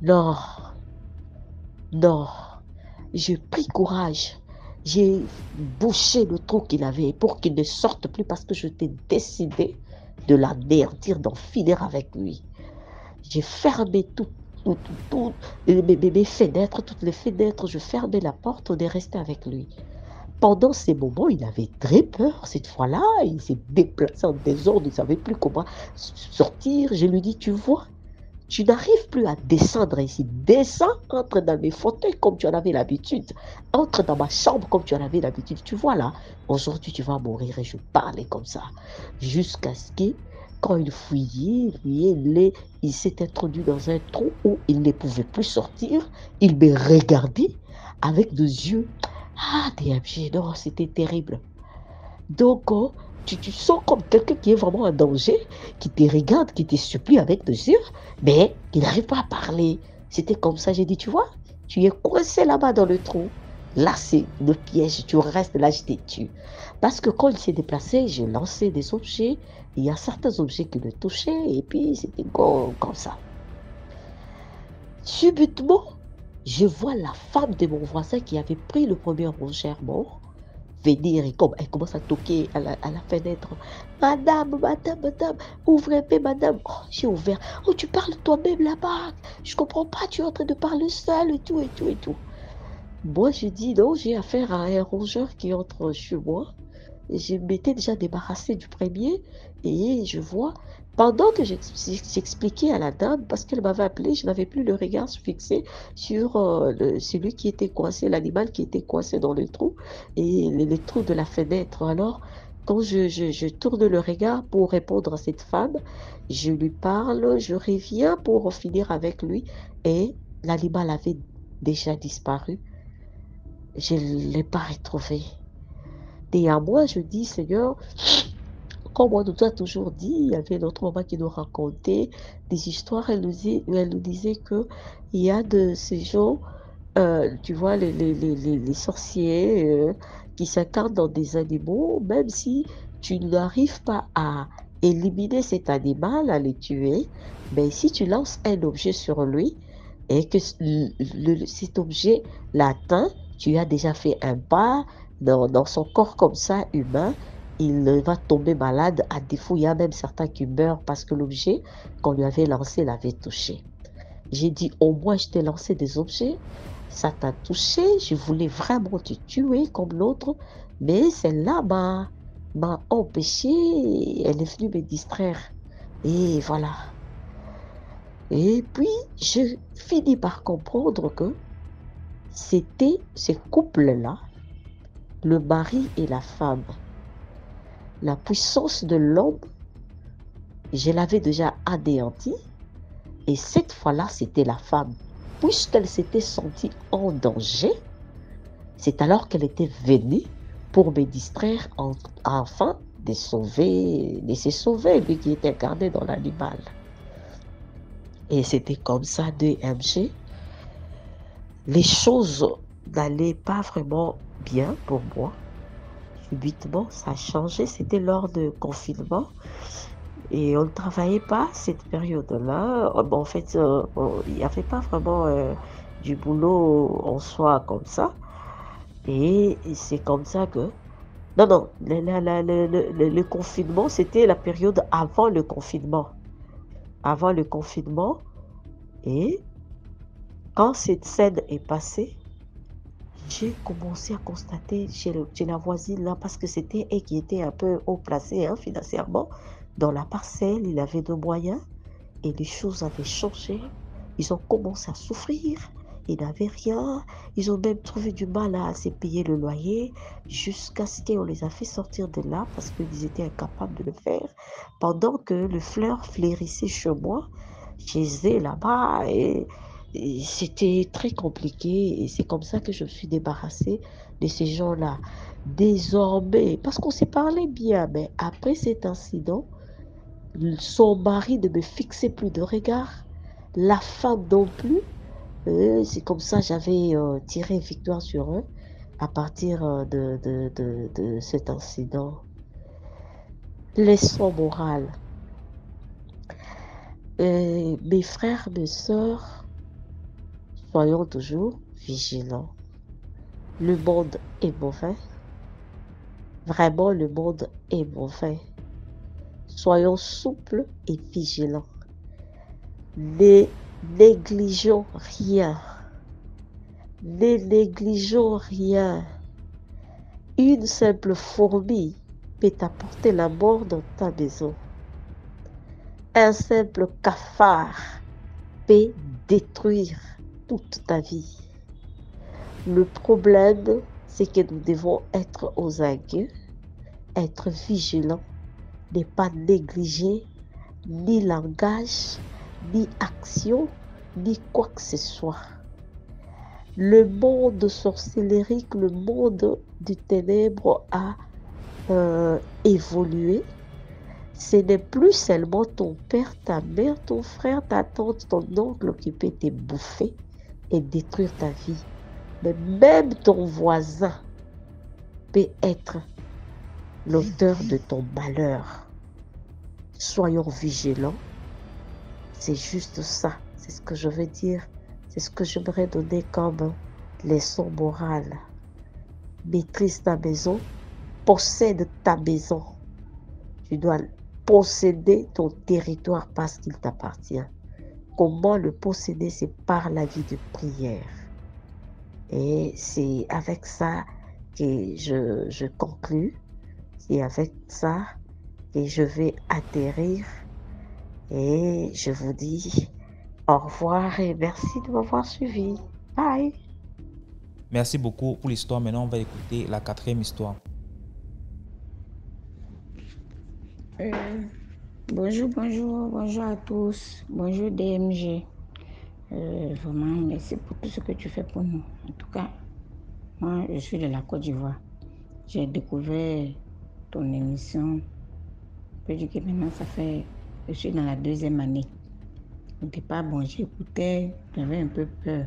Non. Non. J'ai pris courage. J'ai bouché le trou qu'il avait pour qu'il ne sorte plus parce que je t'ai décidé de l'anéantir, d'en finir avec lui. J'ai fermé mes fenêtres, toutes les fenêtres, je fermais la porte, on est resté avec lui. Pendant ces moments, il avait très peur. Cette fois-là, il s'est déplacé en désordre, il ne savait plus comment sortir. Je lui dis, tu vois, tu n'arrives plus à descendre ici. Descends, entre dans mes fauteuils comme tu en avais l'habitude. Entre dans ma chambre comme tu en avais l'habitude. Tu vois là, aujourd'hui tu vas mourir. Et je parlais comme ça. Jusqu'à ce que, quand il fouillait, il s'est introduit dans un trou où il ne pouvait plus sortir. Il me regardait avec des yeux. Ah, DMG, non, c'était terrible. Donc, tu sens comme quelqu'un qui est vraiment en danger, qui te regarde, qui te supplie avec des yeux, mais qui n'arrive pas à parler. C'était comme ça, j'ai dit, tu vois, tu es coincé là-bas dans le trou. Là, c'est le piège, tu restes là, je te tue. Parce que quand il s'est déplacé, j'ai lancé des objets, il y a certains objets qui le touchaient, et puis c'était comme ça. Subitement, je vois la femme de mon voisin qui avait pris le premier rongeur mort venir et comme elle commence à toquer à la fenêtre. Madame, ouvrez, madame. Oh, j'ai ouvert. Oh, tu parles toi-même là-bas. Je comprends pas, tu es en train de parler seul et tout. Moi, je dis non, j'ai affaire à un rongeur qui entre chez moi. Je m'étais déjà débarrassée du premier et je vois, pendant que j'expliquais à la dame, parce qu'elle m'avait appelé, je n'avais plus le regard fixé sur celui qui était coincé, l'animal qui était coincé dans le trou et le trou de la fenêtre. Alors, quand je tourne le regard pour répondre à cette femme, je lui parle, je reviens pour en finir avec lui et l'animal avait déjà disparu. Je ne l'ai pas retrouvé. Et à moi, je dis, Seigneur, comme on nous a toujours dit, il y avait notre maman qui nous racontait des histoires, elle nous disait qu'il y a de ces gens, tu vois, les sorciers qui s'incarnent dans des animaux, même si tu n'arrives pas à éliminer cet animal, à le tuer, mais si tu lances un objet sur lui et que cet objet l'atteint, tu as déjà fait un pas dans son corps comme ça, humain, il va tomber malade. À défaut, il y a même certains qui meurent parce que l'objet qu'on lui avait lancé l'avait touché. J'ai dit, au moins, je t'ai lancé des objets, ça t'a touché, je voulais vraiment te tuer comme l'autre, mais celle-là m'a empêché, elle est venue me distraire. Et voilà. Et puis, je finis par comprendre que c'était ces couples-là, le mari et la femme. La puissance de l'homme, je l'avais déjà anéantie, et cette fois-là, c'était la femme. Puisqu'elle s'était sentie en danger, c'est alors qu'elle était venue pour me distraire afin de se sauver, lui qui était incarné dans l'animal. Et c'était comme ça, DMG. Les choses n'allaient pas vraiment bien pour moi. Subitement, ça a changé. C'était lors du confinement. Et on ne travaillait pas cette période-là. En fait, il n'y avait pas vraiment du boulot en soi comme ça. Et c'est comme ça que... Non, le confinement, c'était la période avant le confinement. Avant le confinement. Et quand cette scène est passée, j'ai commencé à constater chez la voisine là, parce que c'était elle qui était un peu haut placée financièrement. Dans la parcelle, il avait de moyens et les choses avaient changé. Ils ont commencé à souffrir. Ils n'avaient rien. Ils ont même trouvé du mal à se payer le loyer jusqu'à ce qu'on les a fait sortir de là parce qu'ils étaient incapables de le faire. Pendant que le fleur fleurissait chez moi, chez eux là-bas, et c'était très compliqué. Et c'est comme ça que je me suis débarrassée de ces gens-là. Désormais, parce qu'on s'est parlé bien, mais après cet incident, son mari ne me fixait plus de regard, la femme non plus. C'est comme ça j'avais tiré victoire sur eux à partir de cet incident. Leçon morale. Mes frères, mes sœurs, soyons toujours vigilants. Le monde est mauvais. Vraiment, le monde est mauvais. Soyons souples et vigilants. Ne négligeons rien. Ne négligeons rien. Une simple fourmi peut t'apporter la mort dans ta maison. Un simple cafard peut détruire toute ta vie. Le problème, c'est que nous devons être aux aguets, être vigilants, ne pas négliger ni langage, ni action, ni quoi que ce soit. Le monde sorcellérique, le monde du ténèbre a évolué. Ce n'est plus seulement ton père, ta mère, ton frère, ta tante, ton oncle qui peut te bouffer et détruire ta vie. Mais même ton voisin peut être l'auteur de ton malheur. Soyons vigilants. C'est juste ça. C'est ce que je veux dire. C'est ce que j'aimerais donner comme leçon morale. Maîtrise ta maison. Possède ta maison. Tu dois posséder ton territoire parce qu'il t'appartient. Comment le posséder? C'est par la vie de prière. Et c'est avec ça que je conclue. C'est avec ça que je vais atterrir. Et je vous dis au revoir et merci de m'avoir suivi. Bye. Merci beaucoup pour l'histoire. Maintenant, on va écouter la 4e histoire. Bonjour à tous. Bonjour DMG. Vraiment, merci pour tout ce que tu fais pour nous. En tout cas, moi, je suis de la Côte d'Ivoire. J'ai découvert ton émission. Je peux dire que maintenant, je suis dans la 2e année. Au départ, j'écoutais, j'avais un peu peur.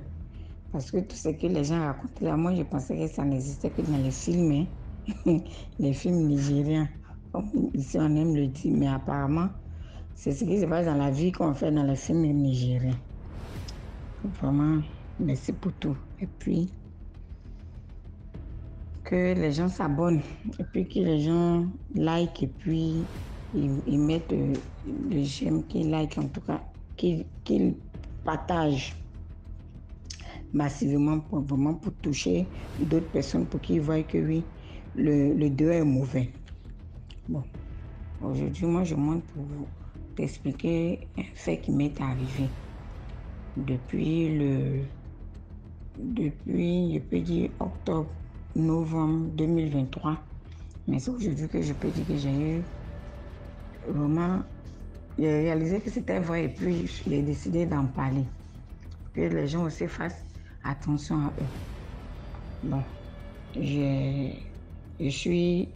Parce que tout ce que les gens racontaient là, moi, je pensais que ça n'existait que dans les films, les films nigériens. Ici, on aime le dire, mais apparemment, c'est ce qui se passe dans la vie qu'on fait dans les films nigériens. Vraiment, merci pour tout. Et puis, que les gens s'abonnent et puis que les gens like et puis ils mettent le j'aime, qu'ils like en tout cas, qu'ils partagent massivement pour toucher d'autres personnes pour qu'ils voient que oui, le dehors est mauvais. Bon, aujourd'hui, moi, je monte pour t'expliquer un fait qui m'est arrivé depuis, je peux dire, octobre, novembre 2023. Mais c'est aujourd'hui que je peux dire que j'ai eu vraiment, j'ai réalisé que c'était vrai et puis j'ai décidé d'en parler. Que les gens aussi fassent attention à eux. Bon, je suis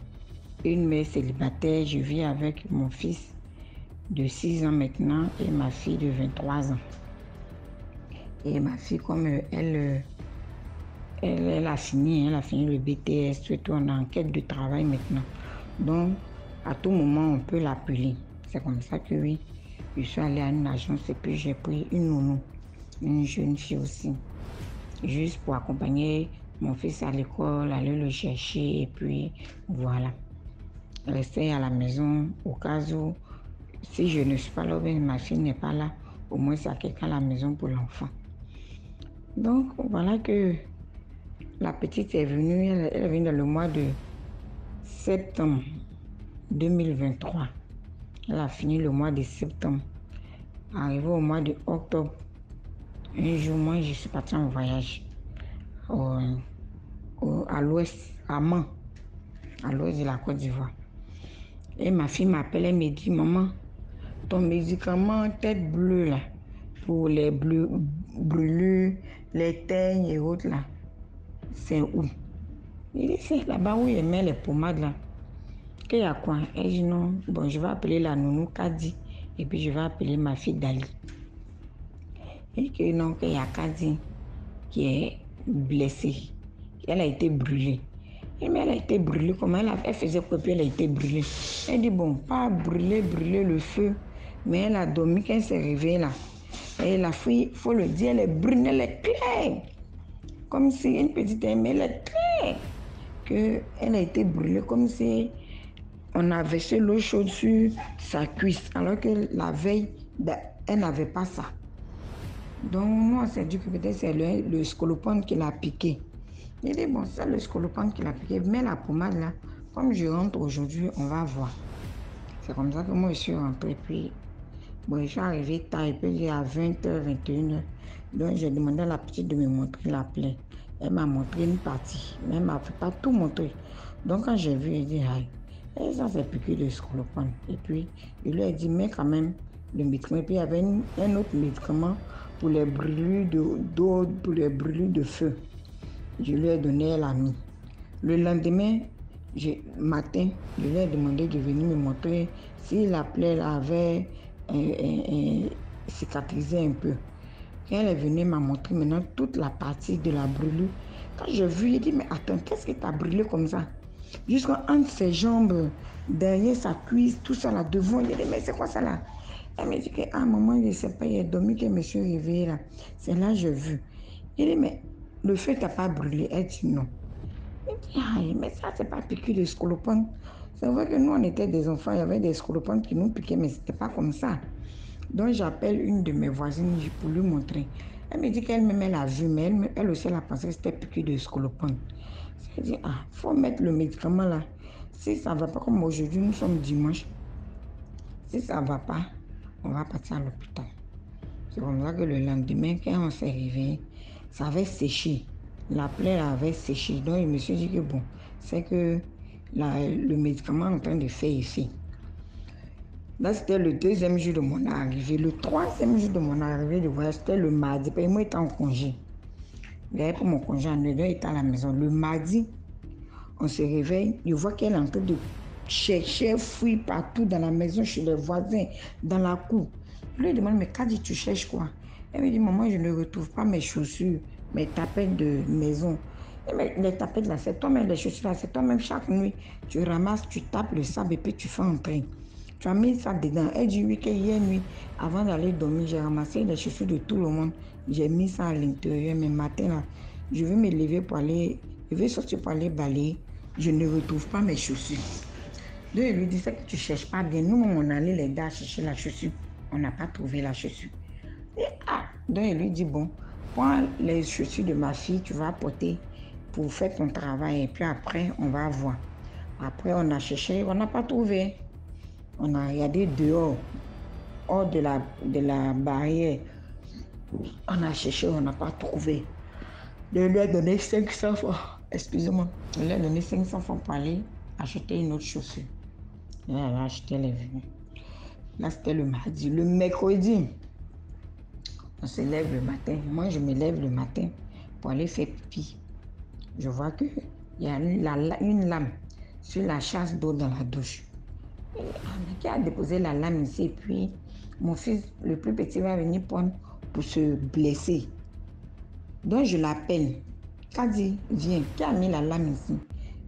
une mère célibataire, je vis avec mon fils de 6 ans maintenant et ma fille de 23 ans. Et ma fille, comme elle a fini le BTS, surtout on est en quête de travail maintenant. Donc, à tout moment, on peut l'appeler. C'est comme ça que oui, je suis allée à une agence et puis j'ai pris une nounou, une jeune fille aussi, juste pour accompagner mon fils à l'école, aller le chercher et puis voilà. Rester à la maison au cas où, si je ne suis pas là, bien, ma fille n'est pas là, au moins il y a quelqu'un à la maison pour l'enfant. Donc voilà que la petite est venue, elle est venue dans le mois de septembre 2023. Elle a fini le mois de septembre. Arrivé au mois de octobre, un jour, moi, je suis partie en voyage à l'ouest, à Mans, à l'ouest de la Côte d'Ivoire. Et ma fille m'appelle, elle me dit, maman, ton médicament tête bleue là, pour les brûlures, les teignes et autres là, c'est où? Il dit, c'est là-bas où il met les pommades là. Qu'il y a quoi? Elle dit non, bon, je vais appeler la nounou Kadi et puis je vais appeler ma fille Dali. Et que non, qu'il y a Kadi qui est blessée. Elle a été brûlée. Et mais elle a été brûlée, comment elle faisait quoi, puis elle a été brûlée. Elle dit bon, pas brûler le feu, mais elle a dormi quand elle s'est réveillée là. Et la fille, il faut le dire, elle est brune, elle est claire. Comme si une petite mais elle est claire. Qu'elle a été brûlée comme si on a versé l'eau chaude sur sa cuisse, alors que la veille, elle n'avait pas ça. Donc, nous, on s'est dit que peut-être c'est le scolopendre qui l'a piqué. Il dit, bon, c'est le scolopendre qui l'a piqué, mais la pommade là, comme je rentre aujourd'hui, on va voir. C'est comme ça que moi, je suis rentrée, puis, bon, je suis arrivée tard, et puis à 20h, 21h. Donc, j'ai demandé à la petite de me montrer la plaie. Elle m'a montré une partie, mais elle ne m'a pas tout montré. Donc, quand j'ai vu, elle dit, aïe. Et ça, c'est piqué de scolopendre. Et puis, il lui a dit, mais quand même, le médicament. Et puis, il y avait un autre médicament pour les brûlures d'eau, pour les brûlures de feu. Je lui ai donné, elle a mis. Le lendemain, matin, je lui ai demandé de venir me montrer si la plaie avait cicatrisé un peu. Quand elle est venue, elle m'a montré maintenant toute la partie de la brûlure. Quand j'ai vu, j'ai dit, mais attends, qu'est-ce qui t'a brûlé comme ça? Jusqu'entre ses jambes, derrière sa cuisse, tout ça là devant. Il dit, mais c'est quoi ça là? Elle me dit que, ah maman, je ne sais pas, il a dormi que je me suis réveillée là. C'est là que j'ai vu. Il dit, mais le feu t'a pas brûlé? Elle dit non. Il dit, ah, mais ça, c'est pas piqué de scolopendre. C'est vrai que nous, on était des enfants, il y avait des scolopendres qui nous piquaient, mais c'était pas comme ça. Donc, j'appelle une de mes voisines pour lui montrer. Elle me dit qu'elle-même, elle a vu, mais elle aussi, elle a pensé que c'était piqué de scolopendre. Elle dit, ah, il faut mettre le médicament là. Si ça ne va pas, comme aujourd'hui, nous sommes dimanche. Si ça ne va pas, on va partir à l'hôpital. C'est comme ça que le lendemain, quand on s'est réveillé, ça avait séché. La plaie avait séché. Donc, je me suis dit que bon, c'est que le médicament est en train de faire effet. Là, c'était le deuxième jour de mon arrivée. Le troisième jour de mon arrivée de voyage, c'était le mardi. Parce que moi, j'étais en congé. J'avais pris mon congé en il était à la maison. Le mardi, on se réveille. Je vois qu'elle est en train de chercher, fouiller partout dans la maison, chez les voisins, dans la cour. Je lui demande, mais Kadi, tu cherches quoi? Elle me dit, maman, je ne retrouve pas mes chaussures, mes tapettes de maison. Les tapettes là, c'est toi-même, les chaussures là, c'est toi-même. Chaque nuit, tu ramasses, tu tapes le sable et puis tu fais entrer. Tu as mis ça dedans. Elle dit oui, que hier nuit, avant d'aller dormir, j'ai ramassé les chaussures de tout le monde. J'ai mis ça à l'intérieur, mais matin là, je vais me lever pour aller Je vais sortir pour aller balayer. Je ne retrouve pas mes chaussures. Donc, il lui dit, c'est que tu ne cherches pas bien. Nous, on allait l'aider à chercher la chaussure. On n'a pas trouvé la chaussure. Donc, il lui dit, bon, prends les chaussures de ma fille, tu vas porter pour faire ton travail. Et puis après, on va voir. Après, on a cherché, on n'a pas trouvé. On a regardé dehors, hors de la barrière. On a cherché, on n'a pas trouvé. Je lui ai donné 500 francs. Excusez-moi. Je lui ai donné 500 francs pour aller acheter une autre chaussure. Et elle a acheté les vues. Là, c'était le mardi. Le mercredi, on se lève le matin. Moi, je me lève le matin pour aller faire pipi. Je vois qu'il y a une lame sur la chasse d'eau dans la douche. Qui a déposé la lame ici et puis mon fils, le plus petit, va venir prendre pour se blesser. Donc je l'appelle. Elle dit, viens, qui a mis la lame ici?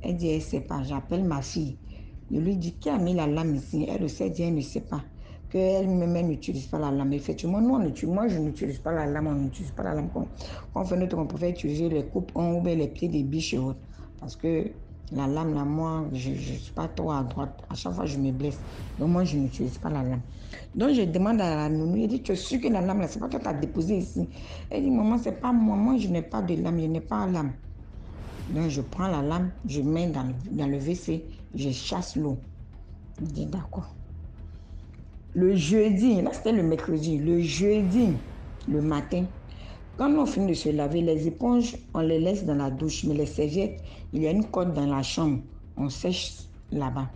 Elle dit, elle ne sait pas. J'appelle ma fille. Je lui dis, qui a mis la lame ici? Elle le sait, elle ne sait pas. Qu'elle-même n'utilise pas la lame. Effectivement, moi je n'utilise pas la lame, on n'utilise pas la lame. Quand on fait notre, on peut utiliser les coupes ou les pieds des biches et autres. Parce que la lame, là, moi, je ne suis pas trop à droite. À chaque fois, je me blesse. Donc, moi, je n'utilise pas la lame. Donc, je demande à la nounou, elle dit, tu es sûre que la lame, là, c'est pas toi qui as déposé ici. Elle dit, maman, c'est pas moi. Moi, je n'ai pas de lame, je n'ai pas de lame. Donc, je prends la lame, je mets dans le WC, je chasse l'eau. Je dis, d'accord. Le jeudi, là, c'était le mercredi. Le jeudi, le matin, quand on finit de se laver, les éponges, on les laisse dans la douche. Mais les serviettes, il y a une corde dans la chambre. On sèche là-bas.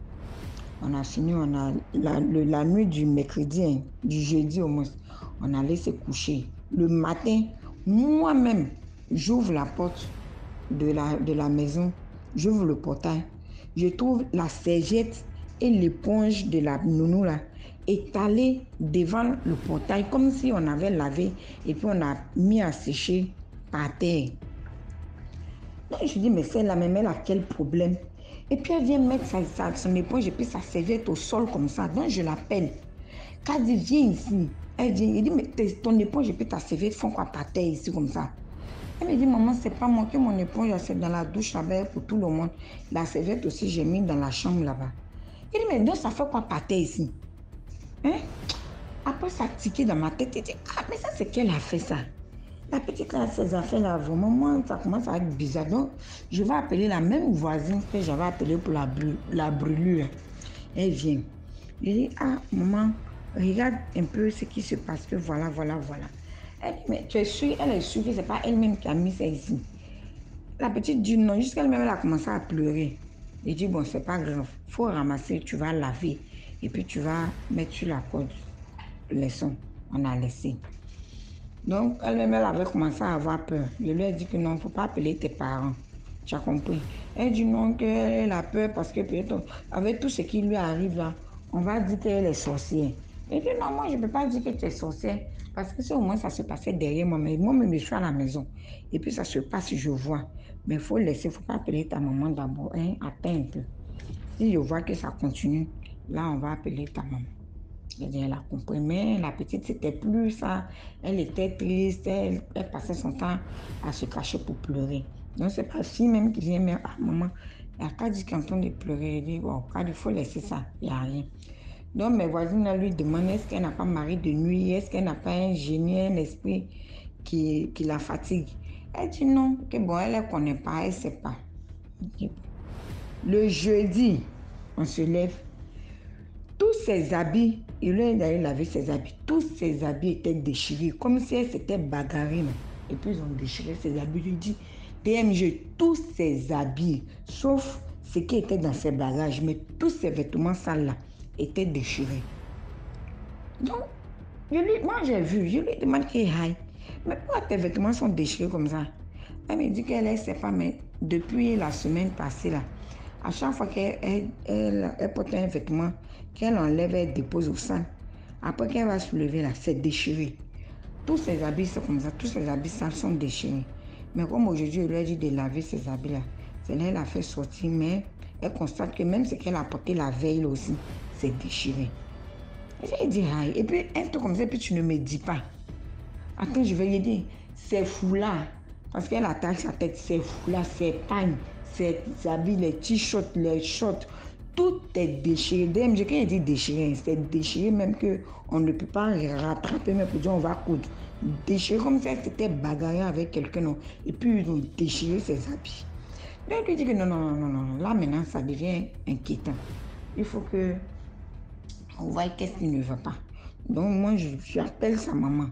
On a fini, on a la nuit du mercredi, hein, du jeudi au moins, on allait se coucher. Le matin, moi-même, j'ouvre la porte de la maison, j'ouvre le portail. Je trouve la serviette et l'éponge de la nounou là étalée devant le portail comme si on avait lavé et puis on a mis à sécher par terre. Donc je dis mais celle-là, mais elle a quel problème? Et puis elle vient mettre son éponge et puis sa serviette au sol comme ça. Donc je l'appelle. Quand elle dit viens ici, elle vient. Il dit mais ton éponge et puis ta serviette font quoi par terre ici comme ça? Elle me dit maman c'est pas moi que mon éponge c'est dans la douche là-bas pour tout le monde. La serviette aussi j'ai mis dans la chambre là-bas. Il dit mais donc ça fait quoi par terre ici? Hein? Après ça tiquait dans ma tête. Il dit ah mais ça c'est qu'elle a fait ça. La petite là, ces affaires-là, vraiment, moi, ça commence à être bizarre. Donc, je vais appeler la même voisine que j'avais appelée pour la brûlure. Elle vient. Je dis, ah, maman, regarde un peu ce qui se passe, que voilà. Elle dit, mais tu es sûre, elle est sûre que ce n'est pas elle-même qui a mis ça ici. La petite dit non, jusqu'elle-même, elle a commencé à pleurer. Je dis, bon, c'est pas grave, il faut ramasser, tu vas laver, et puis tu vas mettre sur la corde les sons. On a laissé. Donc, elle-même, elle avait commencé à avoir peur. Je lui ai dit que non, il ne faut pas appeler tes parents. Tu as compris? Elle dit non, qu'elle a peur parce que peut-être, avec tout ce qui lui arrive là, on va dire qu'elle est sorcière. Elle dit non, moi, je ne peux pas dire que tu es sorcière parce que si au moins ça se passait derrière moi, mais moi-même, je suis à la maison. Et puis, ça se passe, je vois. Mais il faut laisser, il ne faut pas appeler ta maman d'abord. Hein? Attends un peu. Si je vois que ça continue, là, on va appeler ta maman. Elle a compris, mais la petite, c'était plus ça. Elle était triste, elle passait son temps à se cacher pour pleurer. Donc, c'est pas la fille même qui vient, mais ah, maman, elle a qu'à dire qu'en train de pleurer, elle dit, oh, il faut laisser ça, il n'y a rien. Donc, mes voisines lui demandent, est-ce qu'elle n'a pas mari de nuit, est-ce qu'elle n'a pas un génie, un esprit qui la fatigue. Elle dit non, que bon, elle ne connaît pas, elle ne sait pas. Le jeudi, on se lève. Tous ses habits, il lui a d'aller laver ses habits, tous ses habits étaient déchirés, comme si elle s'était bagarrée. Et puis ils ont déchiré ses habits. Je lui dis, DMG, tous ses habits, sauf ce qui était dans ses bagages, mais tous ses vêtements sales là, étaient déchirés. Donc, moi j'ai vu, je lui demande qu'il aille. Mais pourquoi tes vêtements sont déchirés comme ça? Elle me dit qu'elle ne sait pas, mais depuis la semaine passée là, à chaque fois qu'elle porte un vêtement, qu'elle enlève, elle dépose au sang. Après qu'elle va se lever là, c'est déchiré. Tous ses habits sont comme ça, tous ses habits sales sont déchirés. Mais comme aujourd'hui, elle lui a dit de laver ses habits là, c'est là qu'elle a fait sortir, mais elle constate que même ce qu'elle a porté la veille là aussi, c'est déchiré. J'ai dit, aïe, et puis un truc comme ça, puis tu ne me dis pas. Attends, je vais lui dire, ces fous-là, Parce qu'elle attaque sa tête, ses foulards, ses pagnes, ses habits, les t-shirts, les shorts, tout est déchiré. DMG, quand il dit déchiré, c'est déchiré même qu'on ne peut pas rattraper, mais pour dire on va coudre. Déchiré comme ça, c'était bagarré avec quelqu'un, non. Et puis ils ont déchiré ses habits. Donc il dit que non, là maintenant ça devient inquiétant. Il faut que on voit qu'est-ce qui ne va pas. Donc moi j'appelle sa maman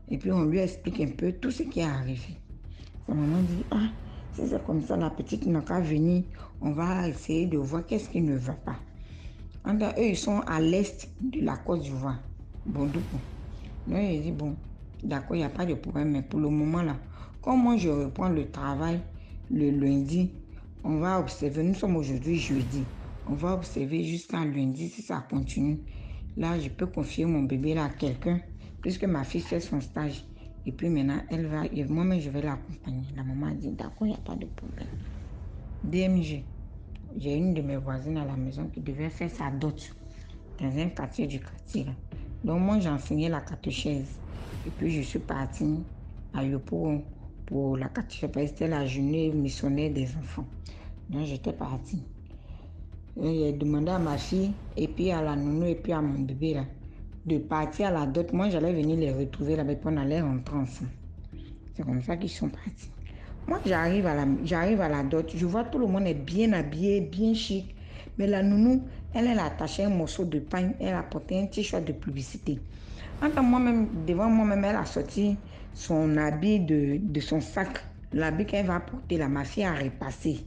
et puis on lui explique un peu tout ce qui est arrivé. Sa maman dit, ah, si c'est comme ça, la petite n'a qu'à venir, on va essayer de voir qu'est-ce qui ne va pas. Eux, ils sont à l'est de la Côte d'Ivoire, Bondoukou. Donc il dit, bon, d'accord, il n'y a pas de problème, mais pour le moment là, comme moi je reprends le travail le lundi, on va observer, nous sommes aujourd'hui jeudi, on va observer jusqu'à lundi si ça continue. Là, je peux confier mon bébé là à quelqu'un, puisque ma fille fait son stage. Et puis maintenant, elle va, et moi-même, je vais l'accompagner. La maman a dit, d'accord, il n'y a pas de problème. DMG, j'ai une de mes voisines à la maison qui devait faire sa dot dans un quartier du quartier. Là. Donc moi, j'ai enseigné la catéchèse. Et puis, je suis partie à Yopo pour la catéchèse. C'était la journée missionnaire des enfants. Donc, j'étais partie. J'ai demandé à ma fille, et puis à la nounou, et puis à mon bébé, là, de partir à la dot. Moi, j'allais venir les retrouver là, et puis on allait rentrer ensemble. C'est comme ça qu'ils sont partis. Moi, j'arrive à la dot, je vois tout le monde est bien habillé, bien chic. Mais la nounou, elle a attaché un morceau de pain, elle a porté un t-shirt de publicité. Devant moi-même, elle a sorti son habit de son sac. L'habit qu'elle va porter, là, ma fille a repassé.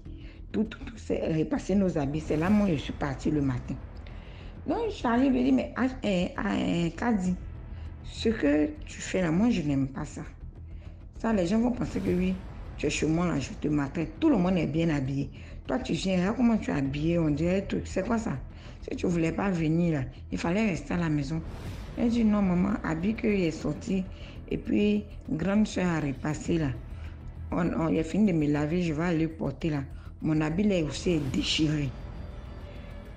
Tout c'est repassé nos habits. C'est là moi je suis partie le matin. Donc j'arrive et dis, mais Kadi, ce que tu fais là, moi je n'aime pas ça. Ça, les gens vont penser que oui, tu es chez moi là, je te maltraite. Tout le monde est bien habillé. Toi, tu viens là, comment tu es habillé, on dirait truc. C'est quoi ça? Si tu ne voulais pas venir là, il fallait rester à la maison. Elle dit, non maman, habit qu'il est sorti. Et puis, grande soeur a repassé là. Il a fini de me laver, je vais aller porter là. Mon habit là aussi est déchiré.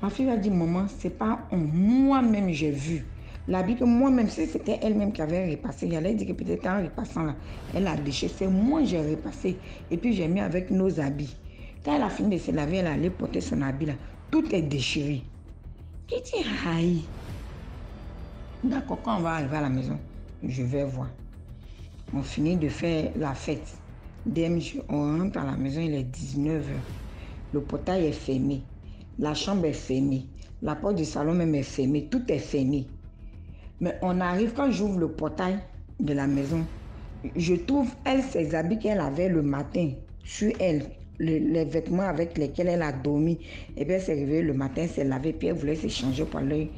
Ma fille a dit, maman, c'est pas moi-même j'ai vu. L'habit que moi-même, si c'était elle-même qui avait repassé, elle a dit que peut-être en repassant là, elle a déchiré. C'est moi j'ai repassé. Et puis j'ai mis avec nos habits. Quand elle a fini de se laver, elle allait porter son habit là. Tout est déchiré. Qui dit, aïe. D'accord, quand on va arriver à la maison, je vais voir. On finit de faire la fête. DMG, on rentre à la maison, il est 19h. Le portail est fermé. La chambre est fermée. La porte du salon même est fermée. Tout est fermé. Mais on arrive, quand j'ouvre le portail de la maison, je trouve, elle, ses habits qu'elle avait le matin sur elle, les vêtements avec lesquels elle a dormi. Et puis elle s'est réveillée le matin, elle s'est lavée, puis elle voulait se changer pour aller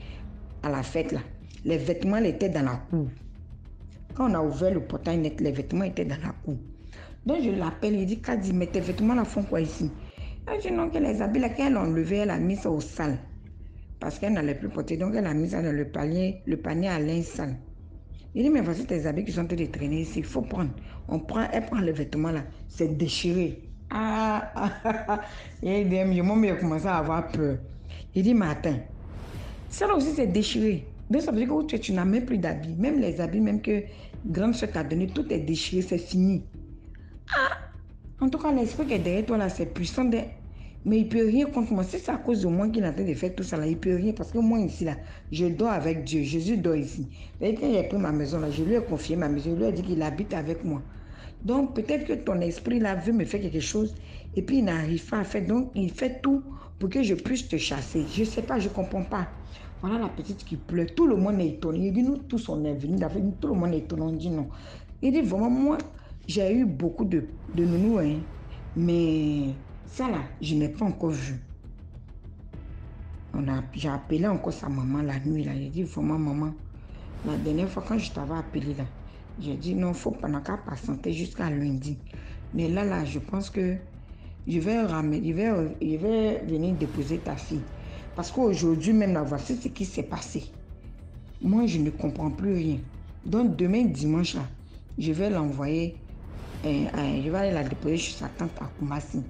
à la fête là. Les vêtements elle étaient dans la cour. Quand on a ouvert le portail net, les vêtements étaient dans la cour. Donc je l'appelle, il dit, Kadi, mais tes vêtements là font quoi ici? Elle dit non, que les habits là, qu'elle a enlevé, elle a mis ça au sale. Parce qu'elle n'allait plus porter, donc elle a mis ça dans le panier à linge sale. Il dit, mais voici tes habits qui sont en train de traîner ici, il faut prendre. Elle prend les vêtements là, c'est déchiré. Et moi, j'ai commencé à avoir peur. Il dit, mais attends, ça là aussi c'est déchiré. Donc ça veut dire que tu n'as même plus d'habits. Même les habits, même que grande soeur t'a donné, tout est déchiré, c'est fini. En tout cas, l'esprit qui est derrière toi là, c'est puissant. Mais il ne peut rien contre moi. Si c'est à cause de moi qu'il est en train de faire tout ça là, il ne peut rien. Parce que moi ici là, je dors avec Dieu. Jésus dort ici. Et quand j'ai pris ma maison là, je lui ai confié ma maison. Je lui ai dit qu'il habite avec moi. Donc peut-être que ton esprit là veut me faire quelque chose et puis il n'arrive pas à faire. Donc il fait tout pour que je puisse te chasser. Je ne sais pas, je ne comprends pas. Voilà la petite qui pleure. Tout le monde est étonné. Il dit, nous tous on est venus. Tout le monde est étonné. On dit non. Il dit vraiment, moi, j'ai eu beaucoup de nounous, hein, mais ça là, je n'ai pas encore vu. J'ai appelé encore sa maman la nuit là. J'ai dit vraiment maman, la dernière fois quand je t'avais appelé là, j'ai dit non, faut pas qu'à patienter jusqu'à lundi. Mais là, je pense que je vais venir déposer ta fille. Parce qu'aujourd'hui même là, voici ce qui s'est passé. Moi, je ne comprends plus rien. Donc demain dimanche là, je vais l'envoyer. Je vais aller la déposer chez sa tante à Koumassi.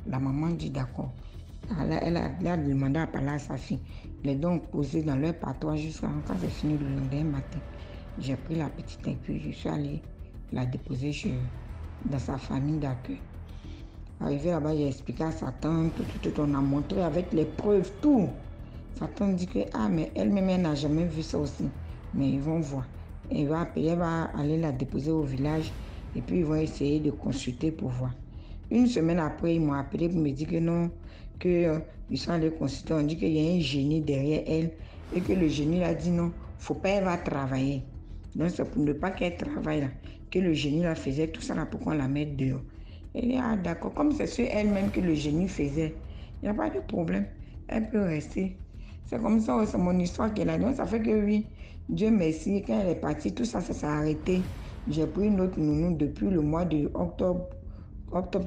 La maman dit d'accord. Elle a demandé à parler à sa fille. Les dons posés dans leur patois jusqu'à quand c'est fini le lendemain matin. J'ai pris la petite et puis je suis allée la déposer chez dans sa famille d'accueil. Arrivé là-bas, j'ai expliqué à sa tante, tout, on a montré avec les preuves, tout. Sa tante dit que, ah, mais elle-même, elle n'a jamais vu ça aussi. Mais ils vont voir. Elle va aller la déposer au village et puis ils vont essayer de consulter pour voir. Une semaine après, ils m'ont appelé pour me dire que non, qu'ils sont allés consulter. On dit qu'il y a un génie derrière elle et que le génie a dit non, faut pas, elle va travailler. Donc c'est pour ne pas qu'elle travaille là, que le génie la faisait tout ça là pour qu'on la mette dehors. Elle dit, ah d'accord, comme c'est sur elle-même que le génie faisait, il n'y a pas de problème, elle peut rester. C'est comme ça, c'est mon histoire qu'elle a. Donc ça fait que oui, Dieu merci, quand elle est partie, tout ça, ça s'est arrêté. J'ai pris une autre nounou depuis le mois de octobre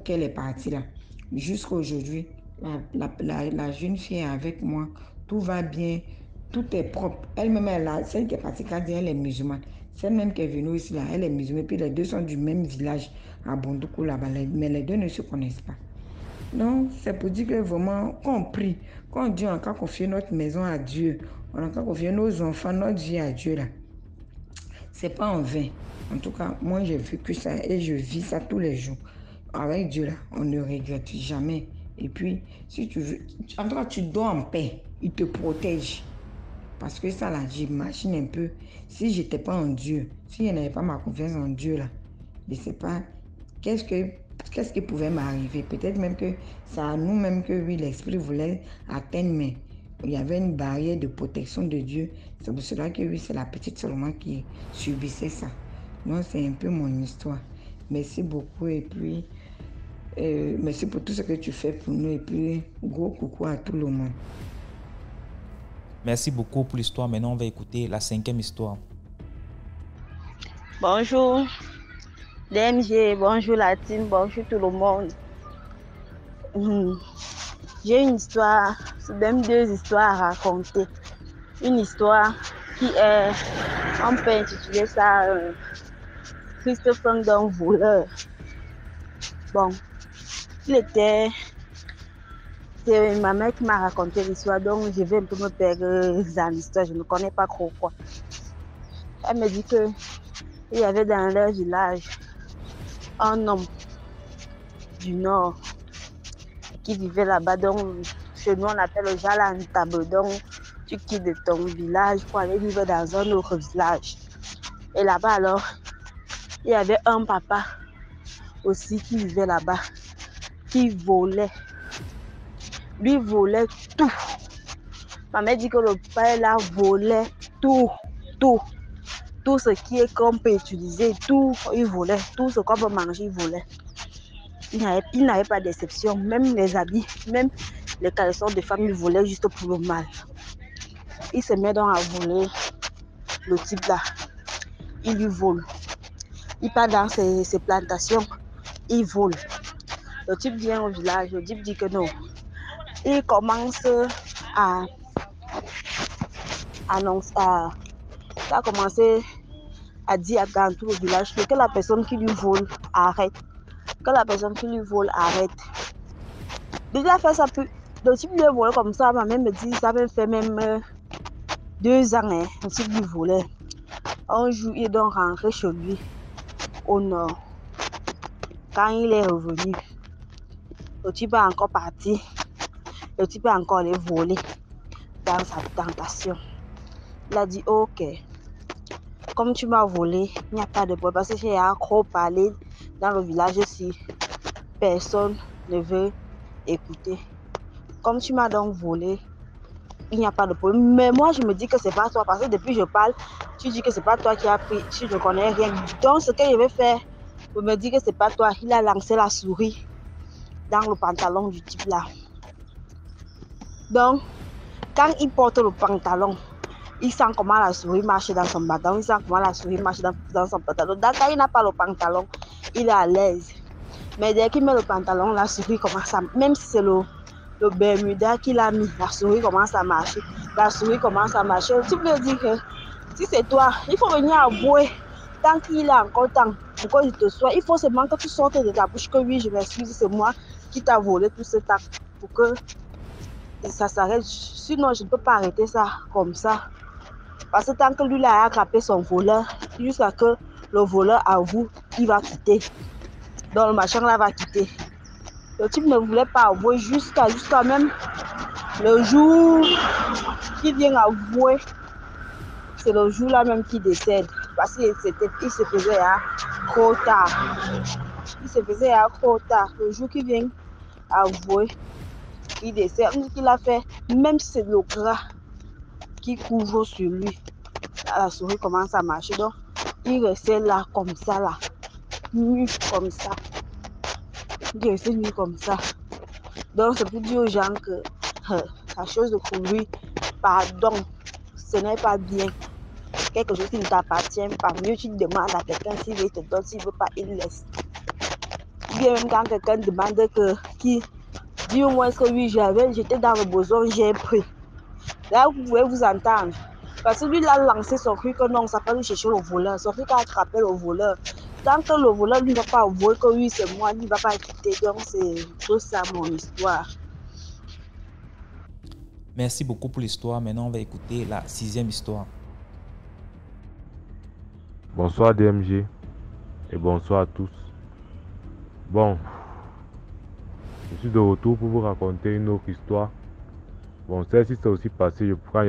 qu'elle est partie là. Jusqu'à aujourd'hui, la jeune fille est avec moi, tout va bien, tout est propre. Elle-même, celle qui est partie, elle est musulmane. Celle-même qui est venue ici là, elle est musulmane. Puis les deux sont du même village à Bondoukou là-bas, mais les deux ne se connaissent pas. Donc, c'est pour dire que vraiment, quand on prie, quand on dit on a qu'à confier notre maison à Dieu, on a qu'à confier nos enfants, notre vie à Dieu là, c'est pas en vain. En tout cas, moi j'ai vécu ça et je vis ça tous les jours. Avec Dieu là, on ne regrette jamais. Et puis, si tu veux, en tout cas, tu dors en paix, il te protège. Parce que ça là, j'imagine un peu, si j'étais pas en Dieu, si je n'avais pas ma confiance en Dieu là, je sais pas, qu'est-ce qui pouvait m'arriver? Peut-être même que c'est à nous-mêmes que oui, l'Esprit voulait atteindre, mais il y avait une barrière de protection de Dieu. C'est pour cela que oui, c'est la petite seulement qui subissait ça. Donc, c'est un peu mon histoire. Merci beaucoup et puis, merci pour tout ce que tu fais pour nous et puis, gros coucou à tout le monde. Merci beaucoup pour l'histoire. Maintenant, on va écouter la 5e histoire. Bonjour. DMG, bonjour la team, bonjour tout le monde. J'ai une histoire, même 2 histoires à raconter. Une histoire qui est, on peut intituler ça Christophe d'un voleur. Bon, c'est ma mère qui m'a raconté l'histoire, donc je vais un peu me perdre dans l'histoire, je ne connais pas trop quoi. Elle me dit que il y avait dans leur village un homme du Nord qui vivait là-bas. Donc, chez nous, on appelle le Jalantable. Donc, tu quittes de ton village pour aller vivre dans un autre village. Et là-bas, alors, il y avait un papa aussi qui vivait là-bas, qui volait. Lui volait tout. Ma mère dit que le père là volait tout. Tout ce qu'on peut utiliser, tout, il volait. Tout ce qu'on peut manger, il volait. Il n'avait pas d'exception. Même les habits, même les caleçons de femme, il volait juste pour le mal. Il se met donc à voler le type là. Il lui vole. Il part dans ses plantations, il vole. Le type vient au village, le type dit que non. Il commence à annoncer, ça a commencé à dire dans tout le village que la personne qui lui vole arrête. Que la personne qui lui vole arrête. Déjà fait ça, le type lui volait comme ça, ma mère me dit, ça me fait même 2 ans, hein, le type lui volait. Un jour, il est donc rentré chez lui, au nord. Quand il est revenu, le type est encore parti. Le type est encore allé voler dans sa plantation. Il a dit, ok, comme tu m'as volé, il n'y a pas de problème. Parce que j'ai trop parlé dans le village aussi. Personne ne veut écouter. Comme tu m'as donc volé, il n'y a pas de problème. Mais moi, je me dis que c'est pas toi. Parce que depuis que je parle, tu dis que c'est pas toi qui as pris. Tu ne connais rien. Donc, ce que je vais faire, je me dis que c'est pas toi. Il a lancé la souris dans le pantalon du type là. Donc, quand il porte le pantalon, il sent comment la souris marche dans son pantalon. Il sent comment la souris marche dans son pantalon. Donc, quand il n'a pas le pantalon, il est à l'aise. Mais dès qu'il met le pantalon, la souris commence à... Même si c'est le Bermuda qu'il a mis, la souris commence à marcher. La souris commence à marcher. Tu peux dire que si c'est toi, il faut venir avouer. Tant qu'il est encore temps pour que je te sois, il faut seulement que tu sortes de ta bouche que oui, je m'excuse, c'est moi qui t'a volé tout ce temps pour que ça s'arrête. Sinon, je ne peux pas arrêter ça comme ça. Parce que tant que lui a attrapé son voleur, jusqu'à que le voleur avoue, il va quitter. Donc le machin là va quitter. Le type ne voulait pas avouer jusqu'à même le jour qu'il vient avouer. C'est le jour là même qu'il décède. Parce qu'il se faisait trop tard. Il se faisait trop tard. Le jour qu'il vient avouer, il décède. Il a fait, même si c'est le gras qui couvre sur lui, la souris commence à marcher. Donc, il restait là comme ça, là. Nu comme ça. Il restait nu comme ça. Donc, c'est pour dire aux gens que la chose de courir, pardon, ce n'est pas bien. Quelque chose qui ne t'appartient pas. Mieux tu demandes à quelqu'un s'il veut te donner, s'il ne veut pas, il laisse. Bien même quand quelqu'un demande qui dit au moins que oui, j'étais dans le besoin, j'ai pris. Là, vous pouvez vous entendre. Parce que lui, il a lancé son cri que non, ça peut lui chercher le voleur. Son cri qu'il attrapé le voleur. Tant que le voleur lui ne va pas avouer que oui, c'est moi, lui ne va pas quitter. Donc, c'est tout ça mon histoire. Merci beaucoup pour l'histoire. Maintenant, on va écouter la 6e histoire. Bonsoir DMG et bonsoir à tous. Bon, je suis de retour pour vous raconter une autre histoire. Bon, celle-ci s'est aussi passée quand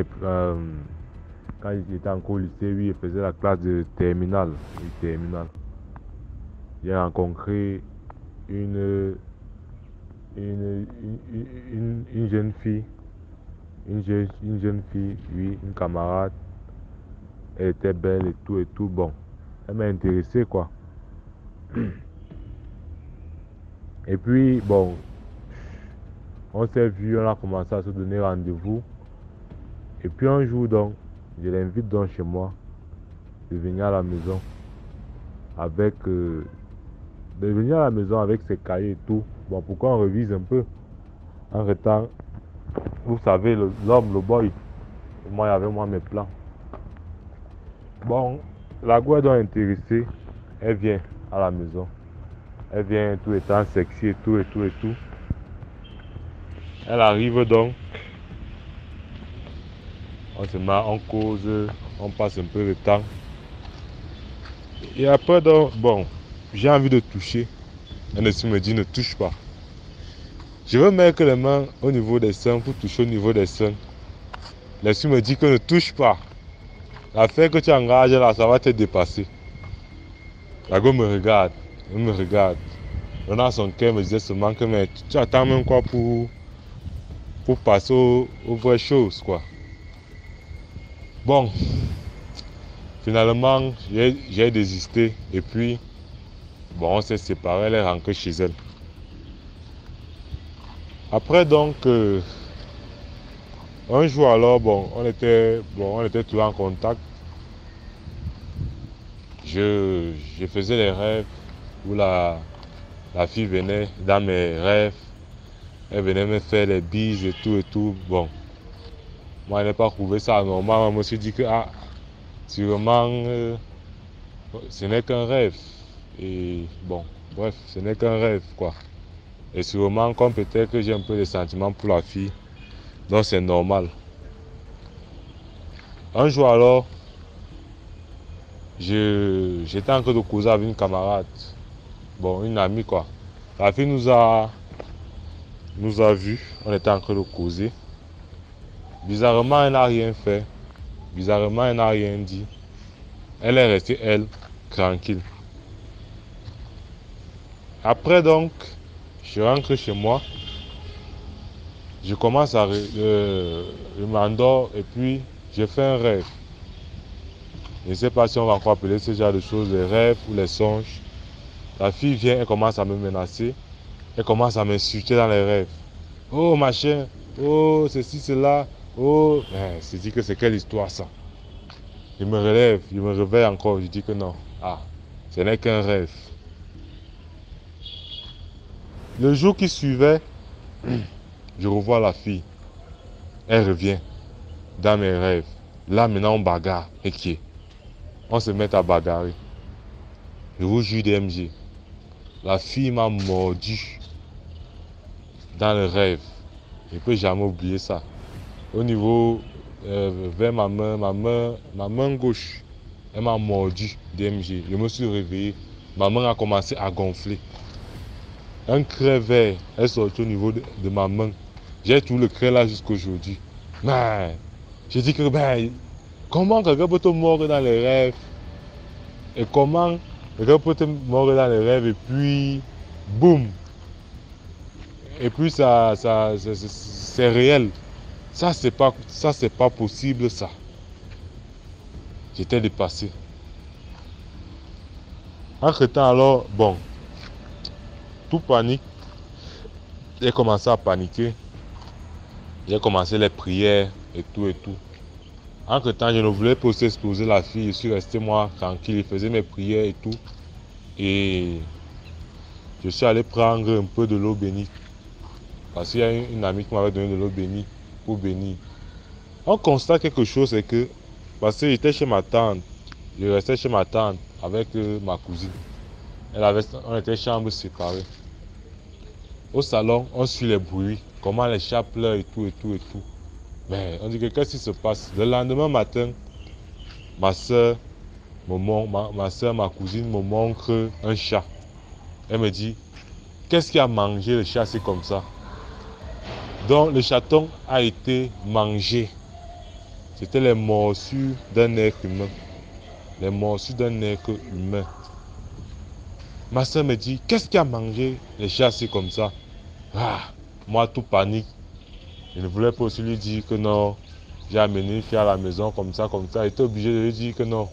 j'étais encore au lycée, oui, je faisais la classe de terminale. J'ai rencontré une jeune fille, oui, une camarade. Elle était belle et tout, bon. Elle m'a intéressé, quoi. Et puis, bon, on s'est vu, on a commencé à se donner rendez-vous. Et puis un jour, donc, je l'invite donc chez moi, de venir à la maison avec ses cahiers et tout. Bon, pourquoi on révise un peu en retard? Vous savez, l'homme, le boy, moi, il y avait mes plans. Bon, la go est donc intéressée, elle vient à la maison. Elle vient tout étant sexy et tout. Elle arrive donc, on se met en cause, on passe un peu de temps. Et après donc, bon, j'ai envie de toucher. Elle me dit ne touche pas. Je veux mettre les mains au niveau des seins pour toucher au niveau des seins. L'esprit me dit que ne touche pas. L'affaire que tu engages là, ça va te dépasser. La go me regarde, elle me regarde. Dans son cœur, me disait seulement que mais tu attends même quoi pour passer aux vraies choses, quoi. Bon, finalement, j'ai désisté et puis, bon, on s'est séparés, elle est rentrée chez elle. Après donc, un jour alors, bon, on était toujours en contact. Je faisais les rêves où la fille venait dans mes rêves. Elle venait me faire les bises et tout. Bon, moi, je n'ai pas trouvé ça normal. Je me suis dit que, sûrement, ce n'est qu'un rêve. Et bon, bref, ce n'est qu'un rêve, quoi. Et sûrement, comme peut-être que j'ai un peu de sentiments pour la fille, donc c'est normal. Un jour alors, j'étais en train de causer avec une camarade, bon, une amie, quoi. La fille nous a vus, on était en train de causer. Bizarrement, elle n'a rien fait. Bizarrement, elle n'a rien dit. Elle est restée, elle, tranquille. Après donc, je rentre chez moi. Je commence je m'endors et puis je fais un rêve. Je ne sais pas si on va encore appeler ce genre de choses les rêves ou les songes. La fille vient, elle commence à me menacer. Elle commence à m'insulter dans les rêves. Oh machin, oh ceci, cela, oh. Je dis que c'est quelle histoire ça? Je me relève, je me réveille encore, je dis que non. Ce n'est qu'un rêve. Le jour qui suivait, je revois la fille. Elle revient dans mes rêves. Là maintenant on bagarre. Et qui est? On se met à bagarrer. Je vous jure DMG. La fille m'a mordu dans le rêve. Je ne peux jamais oublier ça. Au niveau, vers ma main gauche, elle m'a mordu DMG. Je me suis réveillé. Ma main a commencé à gonfler. Un craie vert est sorti au niveau de ma main. J'ai tout le craie là jusqu'aujourd'hui. Mais j'ai dit que ben, comment quelqu'un peut te mordre dans les rêves? Et comment quelqu'un peut te mordre dans les rêves et puis boum. Et puis c'est réel. Ça c'est pas possible ça. J'étais dépassé. Entre-temps alors, bon, tout panique. J'ai commencé à paniquer. J'ai commencé les prières et tout et tout. Entre-temps, je ne voulais pas aussi exposer la fille. Je suis resté moi tranquille. Je faisais mes prières et tout. Et je suis allé prendre un peu de l'eau bénite. Parce qu'il y a une amie qui m'avait donné de l'eau bénite pour bénir. On constate quelque chose, c'est que, parce que j'étais chez ma tante, je restais chez ma tante avec ma cousine. On était chambres séparées. Au salon, on suit les bruits, comment les chats pleurent et tout et tout et tout. Mais on dit que qu'est-ce qui se passe? Le lendemain matin, ma soeur, ma cousine me montre un chat. Elle me dit, qu'est-ce qui a mangé le chat? C'est comme ça. Donc le chaton a été mangé. C'était les morsures d'un être humain. Les morsures d'un être humain. Ma soeur me dit, qu'est-ce qui a mangé le chat? C'est comme ça. Ah, moi tout panique. Je ne voulais pas aussi lui dire que non. J'ai amené une fille à la maison comme ça. J'étais obligé de lui dire que non.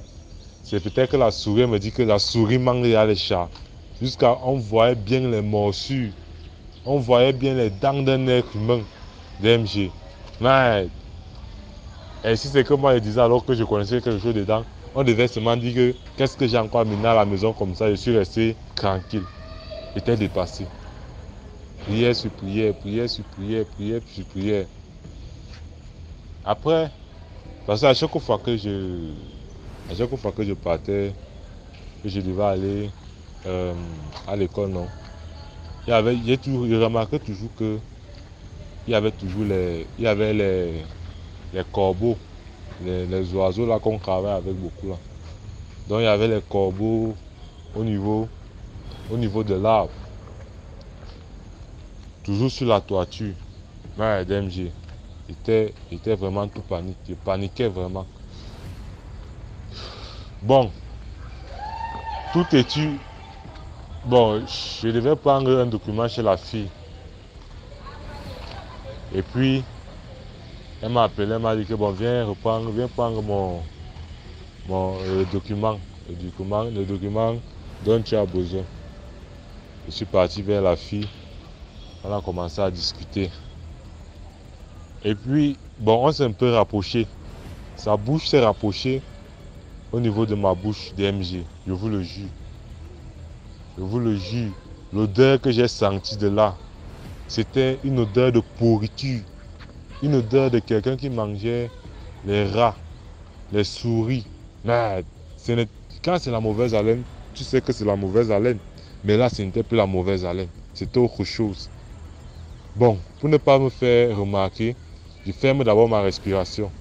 C'est peut-être que la souris me dit que la souris mange les chats. Jusqu'à on voyait bien les morsures. On voyait bien les dents d'un être humain. DMG. Mais, et si c'est que moi je disais alors que je connaissais quelque chose dedans, on devait seulement dire que qu'est-ce que j'ai encore amené à la maison comme ça. Je suis resté tranquille. J'étais dépassé. Prière sur prière, prière sur prière, prière sur prière. Après, parce qu'à chaque fois que je partais, que je devais aller à l'école, non. Je remarquais toujours que il y avait les corbeaux, les oiseaux là qu'on travaille avec beaucoup là. Donc il y avait les corbeaux au niveau de l'arbre. Toujours sur la toiture. Ouais, DMG. J'étais vraiment tout panique. Je paniquais vraiment. Bon. Tout est-tu. Bon, je devais prendre un document chez la fille. Et puis, elle m'a appelé, elle m'a dit que bon, viens prendre le document. Le document dont tu as besoin. Je suis parti vers la fille. On a commencé à discuter. Et puis, bon, on s'est un peu rapproché. Sa bouche s'est rapprochée au niveau de ma bouche DMG. Je vous le jure. Je vous le jure. L'odeur que j'ai sentie de là, c'était une odeur de pourriture. Une odeur de quelqu'un qui mangeait les rats, les souris. Mais quand c'est la mauvaise haleine, tu sais que c'est la mauvaise haleine. Mais là, ce n'était plus la mauvaise haleine. C'était autre chose. Bon, pour ne pas me faire remarquer, je ferme d'abord ma respiration.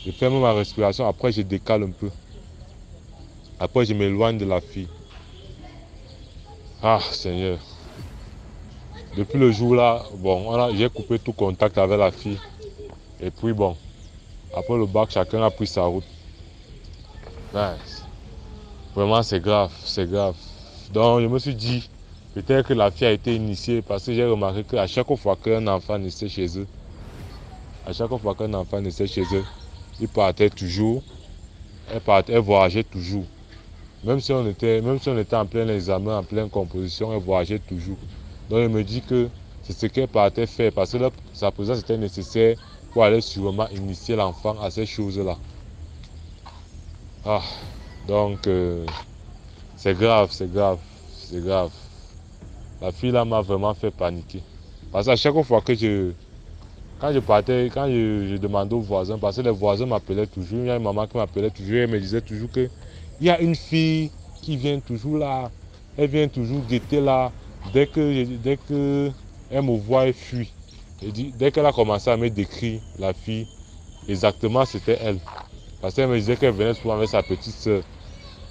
Je ferme ma respiration, après je décale un peu. Après je m'éloigne de la fille. Ah Seigneur. Depuis le jour là, bon, j'ai coupé tout contact avec la fille. Et puis bon, après le bac, chacun a pris sa route. Ouais, vraiment c'est grave, c'est grave. Donc je me suis dit, peut-être que la fille a été initiée parce que j'ai remarqué qu'à chaque fois qu'un enfant naissait chez eux, il partait toujours, elle voyageait toujours. Même si on était en plein examen, en pleine composition, elle voyageait toujours. Donc je me dis que c'est ce qu'elle partait faire parce que là, sa présence était nécessaire pour aller sûrement initier l'enfant à ces choses-là. Ah, donc c'est grave. La fille là m'a vraiment fait paniquer. Parce qu'à chaque fois que quand je demandais aux voisins, parce que les voisins m'appelaient toujours, il y a une maman qui m'appelait toujours, elle me disait toujours que il y a une fille qui vient toujours là, elle vient toujours guetter là, dès que elle me voit, elle fuit. Dès qu'elle a commencé à me décrire la fille, exactement c'était elle. Parce qu'elle me disait qu'elle venait souvent avec sa petite soeur.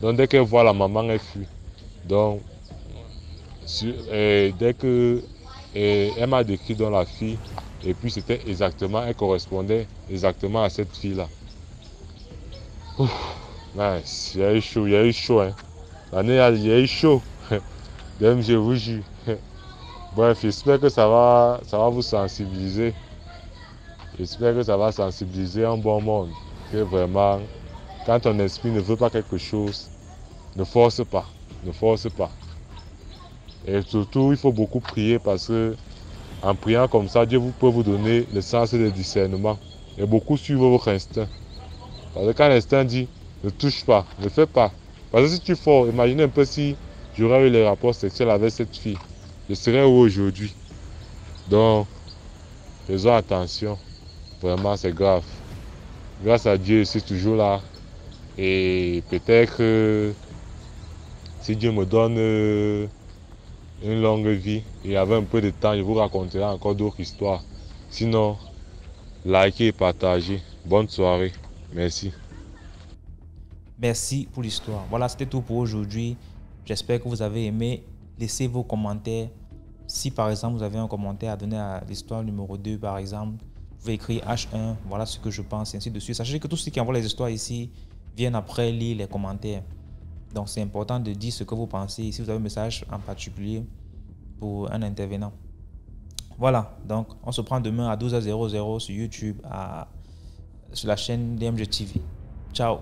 Donc dès qu'elle voit la maman, elle fuit. Donc Dès que elle m'a décrit dans la fille, et puis c'était exactement, elle correspondait exactement à cette fille-là. Nice, il y a eu chaud, hein. L'année, il y a eu chaud. Même je vous jure. Bref, j'espère que ça va vous sensibiliser. J'espère que ça va sensibiliser un bon monde. Que vraiment, quand ton esprit ne veut pas quelque chose, ne force pas. Ne force pas. Et surtout, il faut beaucoup prier parce que en priant comme ça, Dieu peut vous donner le sens de discernement. Et beaucoup suivre votre instinct. Parce que quand l'instinct dit ne touche pas, ne fais pas. Parce que si tu forces, imaginez un peu si j'aurais eu les rapports sexuels avec cette fille. Je serais où aujourd'hui? Donc, faisons attention. Vraiment, c'est grave. Grâce à Dieu, je suis toujours là. Et peut-être si Dieu me donne une longue vie et avec un peu de temps, je vous raconterai encore d'autres histoires. Sinon, likez et partagez. Bonne soirée. Merci. Merci pour l'histoire. Voilà, c'était tout pour aujourd'hui. J'espère que vous avez aimé. Laissez vos commentaires. Si par exemple vous avez un commentaire à donner à l'histoire numéro 2 par exemple, vous pouvez écrire H1, voilà ce que je pense, et ainsi de suite. Sachez que tous ceux qui envoient les histoires ici viennent après lire les commentaires. Donc c'est important de dire ce que vous pensez. Si vous avez un message en particulier pour un intervenant. Voilà, donc on se prend demain à 12h00 sur YouTube, sur la chaîne DMG TV. Ciao.